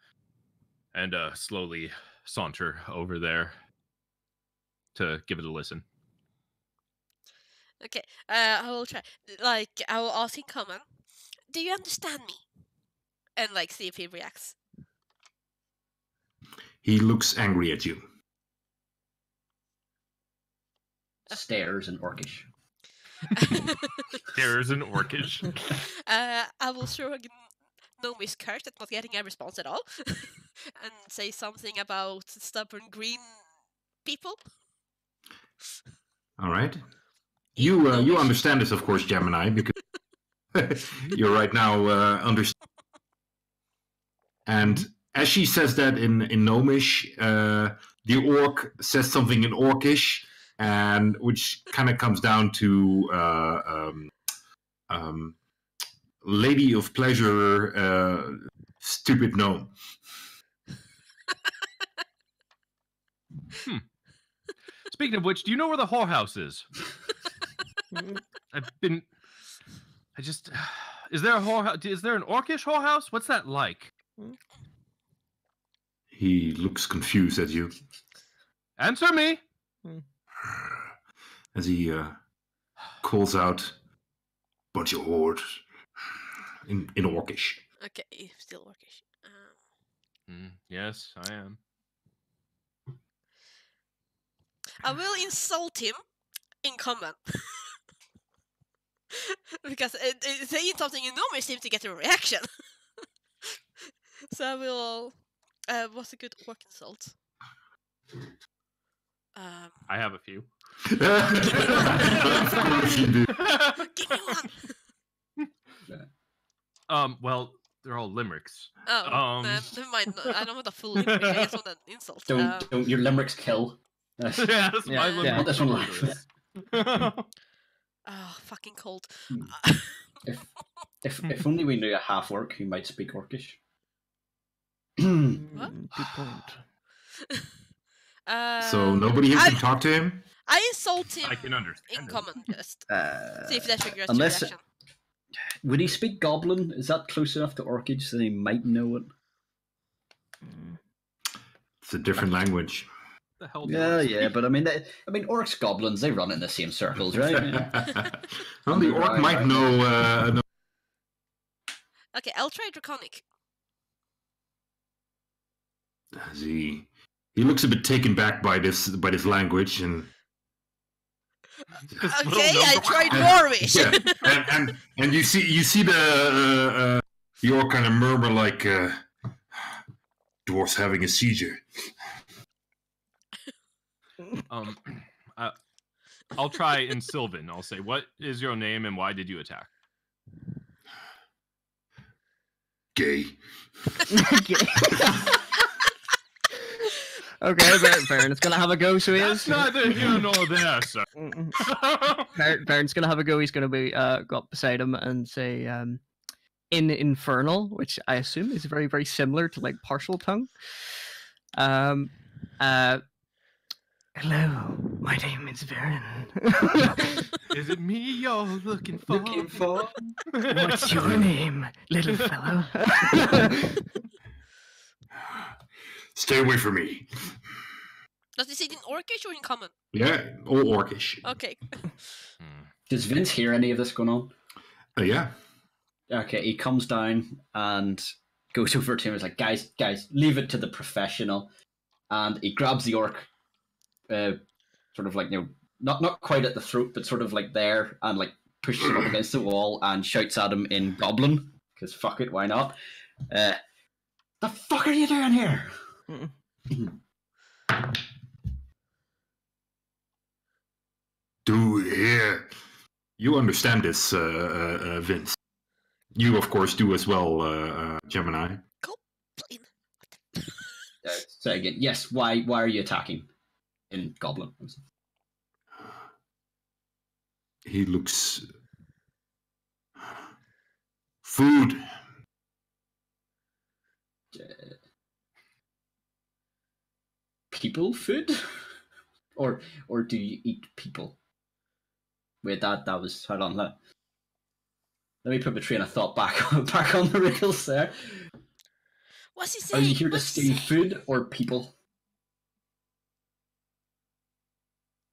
and slowly saunter over there to give it a listen. Okay, I will try. Like, I will ask in common. Do you understand me? And like, see if he reacts. He looks angry at you. Stares and orcish. There's an orcish. I will shrug Nomi's curse at not getting a response at all, and say something about stubborn green people. All right. You understand this, of course, Gemini, because you're right now understand. And as she says that in Gnomish, the orc says something in Orcish, and which kind of comes down to Lady of Pleasure, stupid gnome. Speaking of which, do you know where the whorehouse is? Is there a whorehouse? Is there an orcish whorehouse? What's that like? He looks confused at you. Answer me. As he calls out, bunch of whores in Orcish. Okay, still Orcish. Yes, I am. I will insult him in common. Because saying something in Gnomish seems to get a reaction. So I will... what's a good orc insult? I have a few. Of course you do. Give me one! Well, they're all limericks. Oh, never mind. No, I don't want a full limerick. I just want an insult. Don't your limericks kill. Yeah, that's my Yeah. limerick. This one laughs. Oh, fucking cold. If only we knew a half orc who might speak Orcish. What? Good point. So nobody here can talk to him? I insult him I can understand in him. common, just. See if that triggers Unless- reaction. Would he speak Goblin? Is that close enough to Orcish that he might know it? It's a different language. The hell? Yeah, but I mean, orcs, goblins, they run in the same circles, right? Well, the orc might know. Okay, I'll try Draconic. As he looks a bit taken back by this language, and Okay, I tried Norwish. yeah, and you see the orc kind of murmur like, "Dwarf's having a seizure." I'll try in Sylvan. I'll say, "What is your name and why did you attack?" Gay. Okay, Baron's gonna have a go, so he That's is. neither here nor there, sir. Baron's gonna have a go. He's gonna be go up beside him and say, in Infernal, which I assume is very, very similar to like partial tongue. Hello, my name is Baron. Is it me you're looking for? What's your name, little fellow? Stay away from me. Does he say it in Orcish or in common? Yeah, all Orcish. Okay. Does Vince hear any of this going on? Yeah. Okay, he comes down and goes over to him and is like, guys, leave it to the professional. And he grabs the orc, sort of like, not quite at the throat, but sort of like there, and like pushes him up against the wall and shouts at him in Goblin, because fuck it, why not? The fuck are you doing here? Do here. You understand this, Vince. You, of course, do as well, Gemini. Goblin. Say again. Yes, why are you attacking in Goblin? He looks... Food. People food? or do you eat people? Wait, that was... Hold on, let me put my train of thought back on the rails there. What's he saying? Are you here to steal food or people?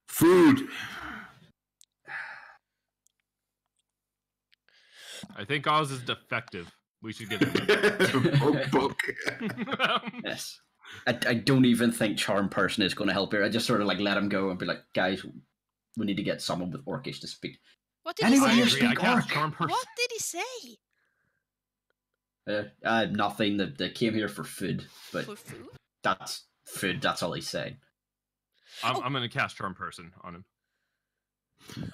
Food. I think Oz is defective. We should get him. Book. Yes. I don't even think Charm Person is going to help here. I just sort of like let him go and be like, guys, we need to get someone with Orcish to speak. What did he Anyone say? here I speak cast Orc? Charm Person. What did he say? Nothing. They came here for food, but For food? that's food. That's all he's saying. I'm going to cast Charm Person on him.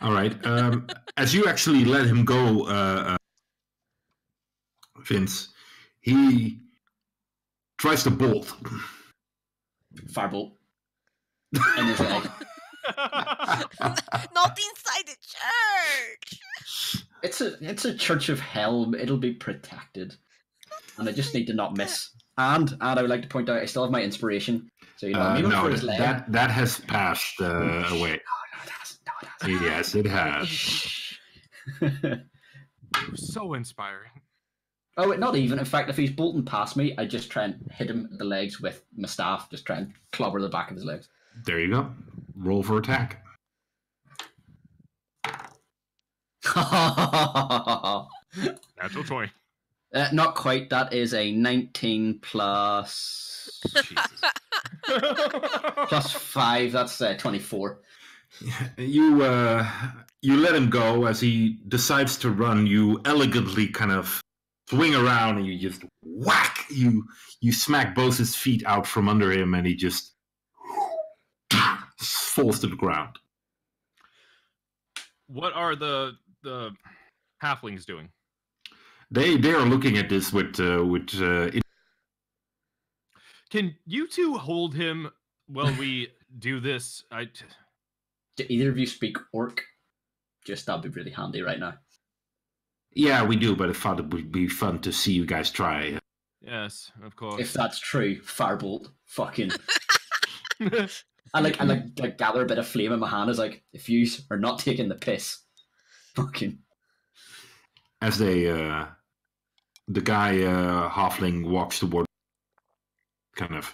All right. As you actually let him go, Vince, he tries to bolt. Firebolt in his leg. Not inside the church. It's a church of hell. It'll be protected, and I just need to not miss. And I would like to point out, I still have my inspiration. So maybe no, for his leg. that has passed away. No, it hasn't. No, it hasn't. Yes, it has. You're so inspiring. Oh, not even. In fact, if he's bolting past me, I just try and hit him in the legs with my staff. Just try and clobber the back of his legs. There you go. Roll for attack. Natural 20. Not quite. That is a 19 plus Jesus. plus 5. That's 24. You let him go as he decides to run. You elegantly kind of swing around and you just whack. You smack both his feet out from under him, and he just falls to the ground. What are the halflings doing? They are looking at this with Can you two hold him while we do this? Do either of you speak Orc? Just that'd be really handy right now. Yeah, we do, but I thought it would be fun to see you guys try. Yes, of course. If that's true, Firebolt, fucking. I like gather a bit of flame in my hand. As like, if you are not taking the piss, fucking. As the guy halfling walks toward, kind of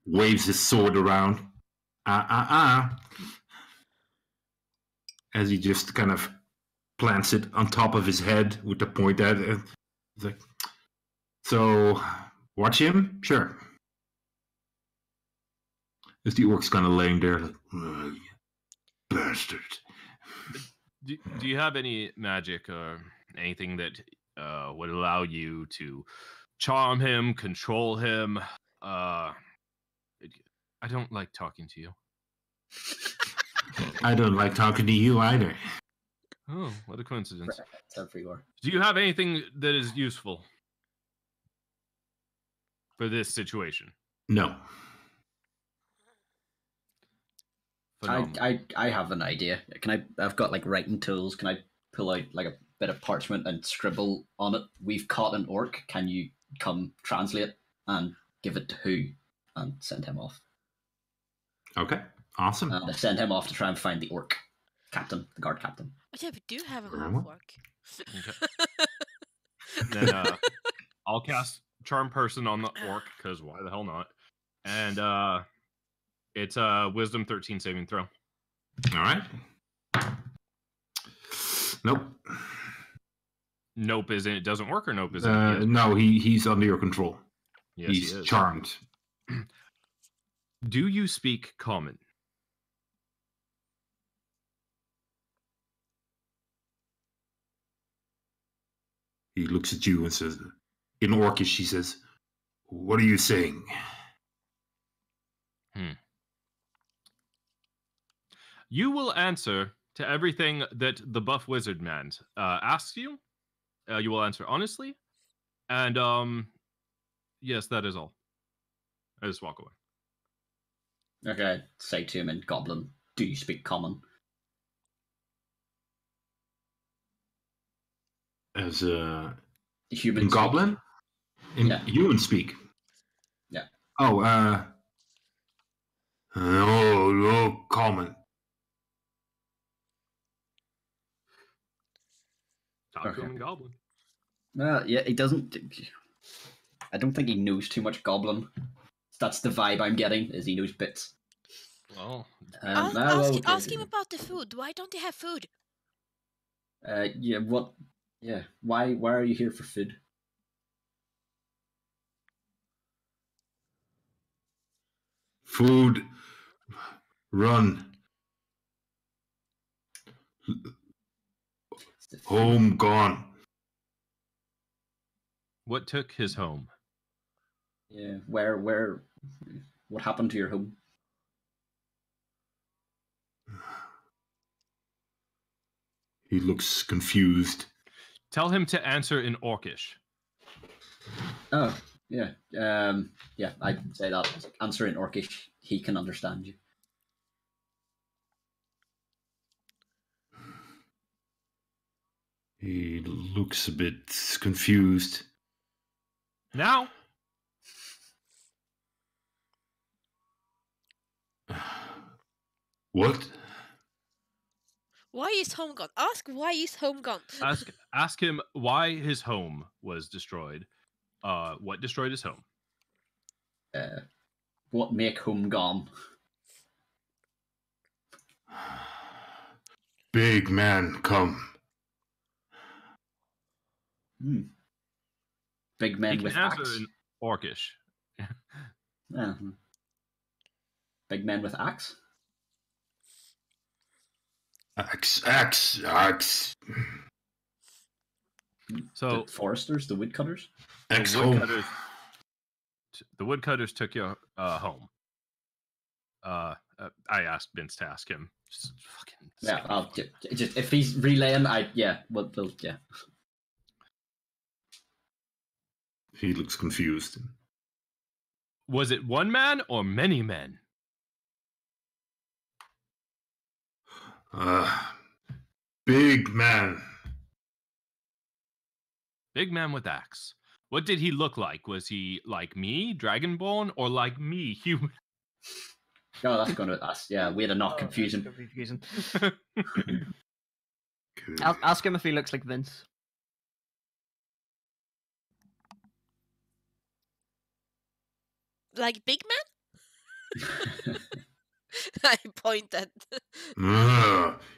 waves his sword around, as he just kind of plants it on top of his head with the point at it. He's like, so watch him, sure. As the orc's kind of laying there, like, oh, bastard. Do you have any magic or anything that would allow you to charm him, control him? I don't like talking to you. I don't like talking to you either. Oh, what a coincidence. It's everywhere. Do you have anything that is useful for this situation? No. I have an idea. I've got like writing tools. Can I pull out like a bit of parchment and scribble on it? We've caught an orc. Can you come translate and give it to who and send him off? Okay, awesome. And I send him off to try and find the orc captain, the guard captain. Oh, yeah, we do have a Grandma? map work. Okay. Then I'll cast charm person on the orc, because why the hell not? And it's a Wisdom 13 saving throw. All right. Nope. Nope, is it doesn't work, or nope is it? No, he's under your control. Yes, He's he is. charmed. Do you speak common? He looks at you and says, in Orcish, he says, "What are you saying?" You will answer to everything that the buff wizard man asks you. You will answer honestly, and yes, that is all. I just walk away. Okay, say to him in Goblin, do you speak common? As a Human in Goblin? In Yeah. human speak? Yeah. Oh, common. Talk to him Okay. in goblin. Yeah, he doesn't. I don't think he knows too much Goblin. That's the vibe I'm getting, is he knows bits. Well, Ask him about the food. Why don't they have food? Yeah, what? Yeah, why are you here for food? Food. Run. Home gone. what took his home? Yeah, what happened to your home? He looks confused. Tell him to answer in Orcish. Oh, yeah. Yeah, I'd say that. Answer in Orcish, he can understand you. He looks a bit confused. Now, What? Why is home gone? Ask why is home gone. ask him why his home was destroyed. What destroyed his home? What make home gone? Big man, come. Big He men can with answer axe. in Orcish. Big men with axe. Axe. So The foresters, the woodcutters. Axe the home. woodcutters, the woodcutters took your home. I asked Vince to ask him. Just fucking Yeah, I'll just if he's relaying, we'll yeah. He looks confused. Was it one man or many men? Big man. Big man with axe. What did he look like? Was he like me, Dragonborn, or like me, human? Oh, that's yeah. Way to not confuse him. Confusing. Good. Ask him if he looks like Vince. Like big man? I pointed.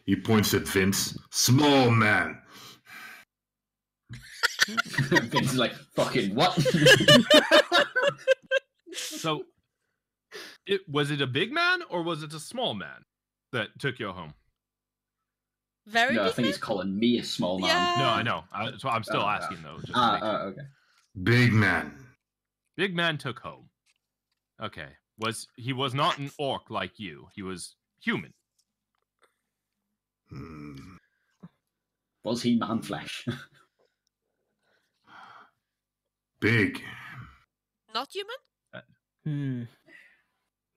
He points at Vince. Small man. Vince is like, fucking what? So, was it a big man or was it a small man that took you home? Very No, I big think man? he's calling me a small man. Yeah. No, I know. So I'm still asking though. Just to make sure. Okay. Big man. Big man took home. Okay. He was not an orc like you. He was human. Was he man flesh? Big. Not human?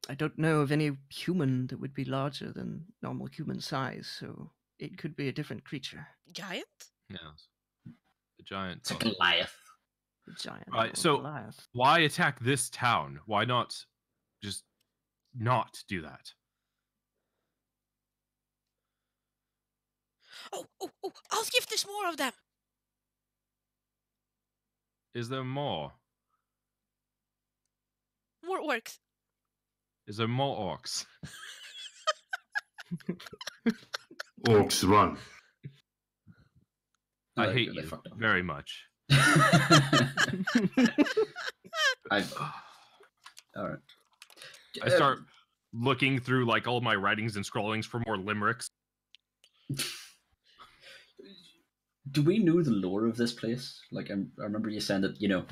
I don't know of any human that would be larger than normal human size, so it could be a different creature. Giant? Yes. The giant. It's a Goliath. A giant. Right, or so- Goliath. Why attack this town? Why not just not do that? Oh, ask if there's more of them. Is there more? more orcs. Is there more orcs? Orcs run. I They hate really you fucked up. very much. All right. I start looking through like all my writings and scrollings for more limericks. Do we know the lore of this place? Like, I remember you saying that,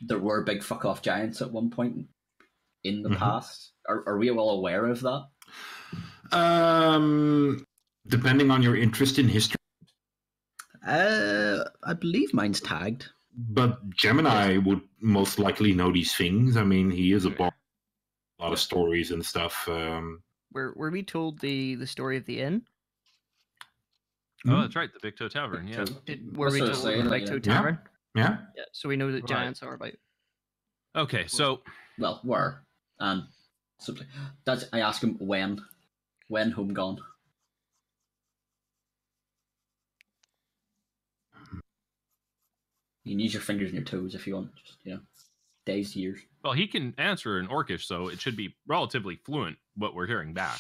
there were big fuck off giants at one point in the past. Are we all aware of that? Depending on your interest in history. I believe mine's tagged. But Gemini would most likely know these things. I mean, he is a lot of stories and stuff. Were we told the story of the inn? Oh, that's right, the Big Toe Tavern. Yeah. Were we told the Big Toe Tavern? Yeah. Yeah. So we know that Right. giants are about. Okay, so Well, were. And simply, I ask him when home gone. You can use your fingers and your toes if you want. Just, days, years. well, he can answer in Orcish, so it should be relatively fluent what we're hearing back.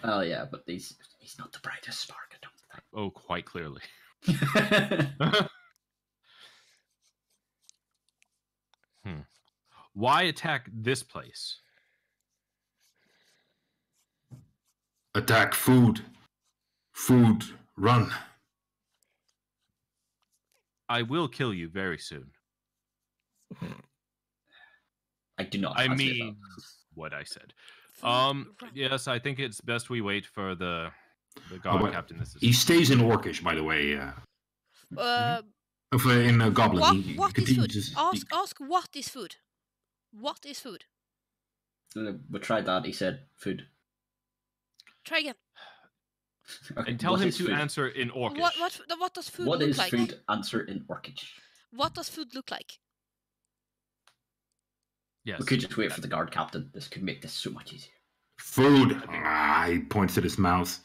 Oh, yeah, but he's not the brightest spark, I don't Oh, quite clearly. think. Why attack this place? Attack food. Food. Run. I will kill you very soon. I do not. I fancy it, mean, though. what I said. Run. Yes, I think it's best we wait for the Oh, god wait. captain. This He is stays in Orcish, by the way. In Goblin. What is food? continues to Ask speak. what is food? What is food? We tried that. He said food. Try again. Okay, and tell what him is to food? answer in Orcish. What does food What look is like? food? Answer in Orcish. What does food look like? Yes. We could just wait for the guard captain. This could make this so much easier. Food. He points at his mouth.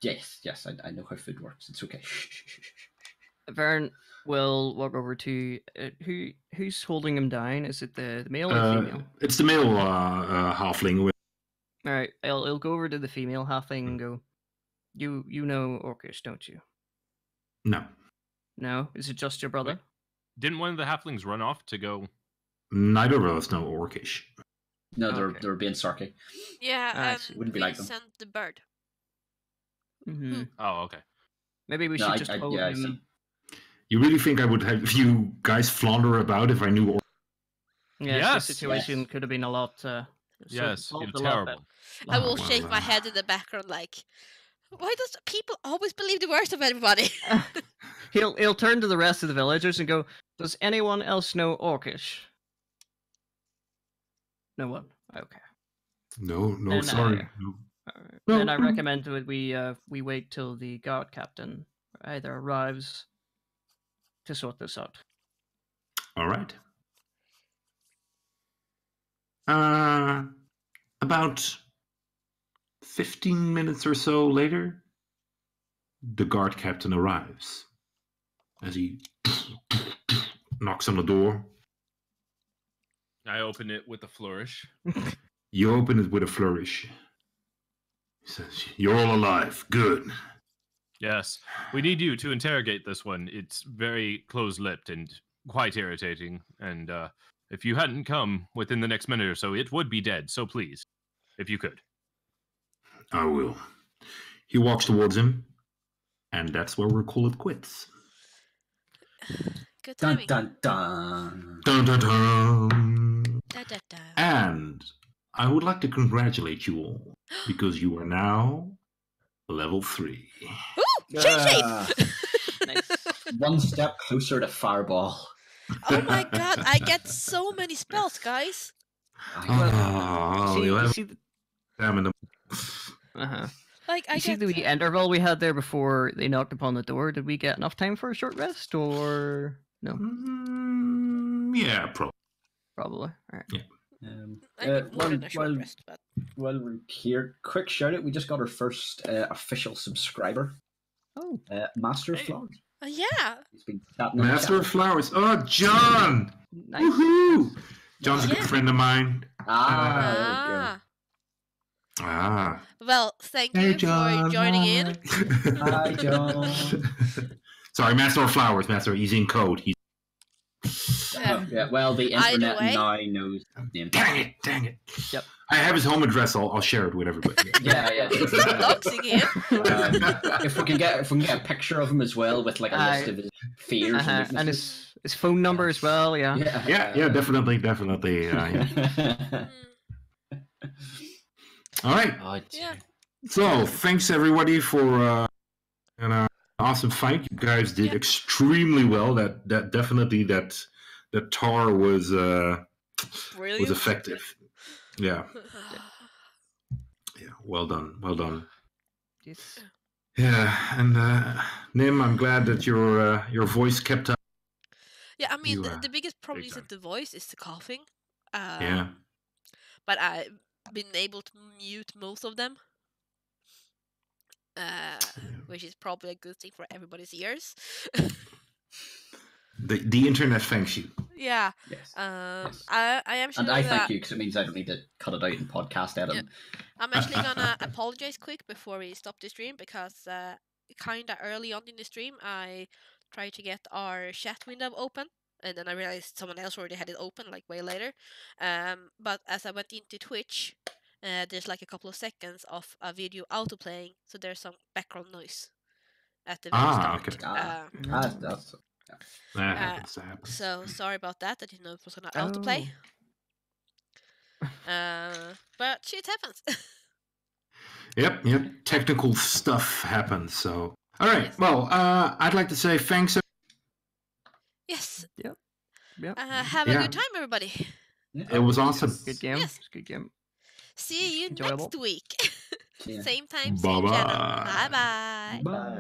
Yes, I know how food works. It's okay. Shh, shh, shh, shh, shh. Vern will walk over to who's holding him down. Is it the male or the female? It's the male halfling. All right, I'll go over to the female halfling and go. You know Orcish, don't you? No. No, is it just your brother? Didn't one of the halflings run off to go? Neither of us know Orcish. No, Okay. they're being sarky. Yeah, I and see. Wouldn't be like them. Vincent the bird. Mm-hmm. Oh, okay. Maybe we No, should just hold I him. see. You really think I would have you guys flounder about if I knew Yes, Yes, the situation yes. could have been a lot. Yes, solved you're a lot terrible. I will well, shake my head in the background like, why does people always believe the worst of everybody? better. He'll turn to the rest of the villagers and go, "Does anyone else know Orcish?" No one. Okay. No, Then sorry. No. Alright. No, Then I no. recommend that we wait till the guard captain either arrives to sort this out. All right. About 15 minutes or so later, the guard captain arrives. As he knocks on the door, I open it with a flourish. you open it with a flourish. He says, "You're all alive. Good." Yes, we need you to interrogate this one. It's very close-lipped and quite irritating. And if you hadn't come within the next minute or so, it would be dead. So please, if you could. I will. He walks towards him, and that's where we'll call it quits. Good Dun timing. dun dun. Dun, dun, dun. Da, da, da. And I would like to congratulate you all because you are now level 3. Ooh, change shape! Ah, Nice. one step closer to fireball. Oh my god, I get so many spells, guys. Oh, see, you you have see the, them in the. uh-huh. Like I You see get the wee interval we had there before they knocked upon the door? Did we get enough time for a short rest, or no? Yeah, probably. Probably. All right. I need more than a short rest, but while we're here, quick shout out. We just got our first official subscriber, Oh, Master of Hey. Flowers. yeah. He's been chatting in the Master chat. of Flowers. Oh, John! nice. Woohoo! John's a good Yeah. friend of mine. There Ah. Well, thank Hey, you John. for joining in. we go. Hi, John. Sorry, Master of Flowers. Master, he's in code. He's... Yeah, well, the Either internet way. now knows the name. Dang it. Yep. I have his home address. I'll share it with everybody. Yeah. Doxing him. If we can get a picture of him as well with like a list of his fears and And his phone number as well. Yeah. Yeah, definitely. All right. Oh, Yeah. So, thanks everybody for an awesome fight. You guys did extremely well. That definitely that tar was Brilliant. effective. Yeah. Well done. Yes. Yeah, and Nim, I'm glad that your voice kept up. Yeah, I mean, You, the biggest problem big isn't time. the voice, it's the coughing. Yeah. But I've been able to mute most of them. Which is probably a good thing for everybody's ears. The internet thanks you. Yeah. Yes. Yes. I am sure And I that thank you because it means I don't need to cut it out in podcast editing. I'm actually gonna apologize quick before we stop the stream because kinda early on in the stream I tried to get our chat window open and then I realized someone else already had it open like way later. But as I went into Twitch, there's like a couple of seconds of a video autoplaying, so there's some background noise at the very start. Okay. That's That happens. So sorry about that. I didn't know it was gonna autoplay. But shit happens. Yep. Technical stuff happens. So, all right. Yes. Well, I'd like to say thanks. Yes. Yep. Have a good time, everybody. It was awesome. Good game. Yes. Good game. See you Enjoyable. next week. Yeah. Same time, same channel. Bye-bye. Bye bye. Bye.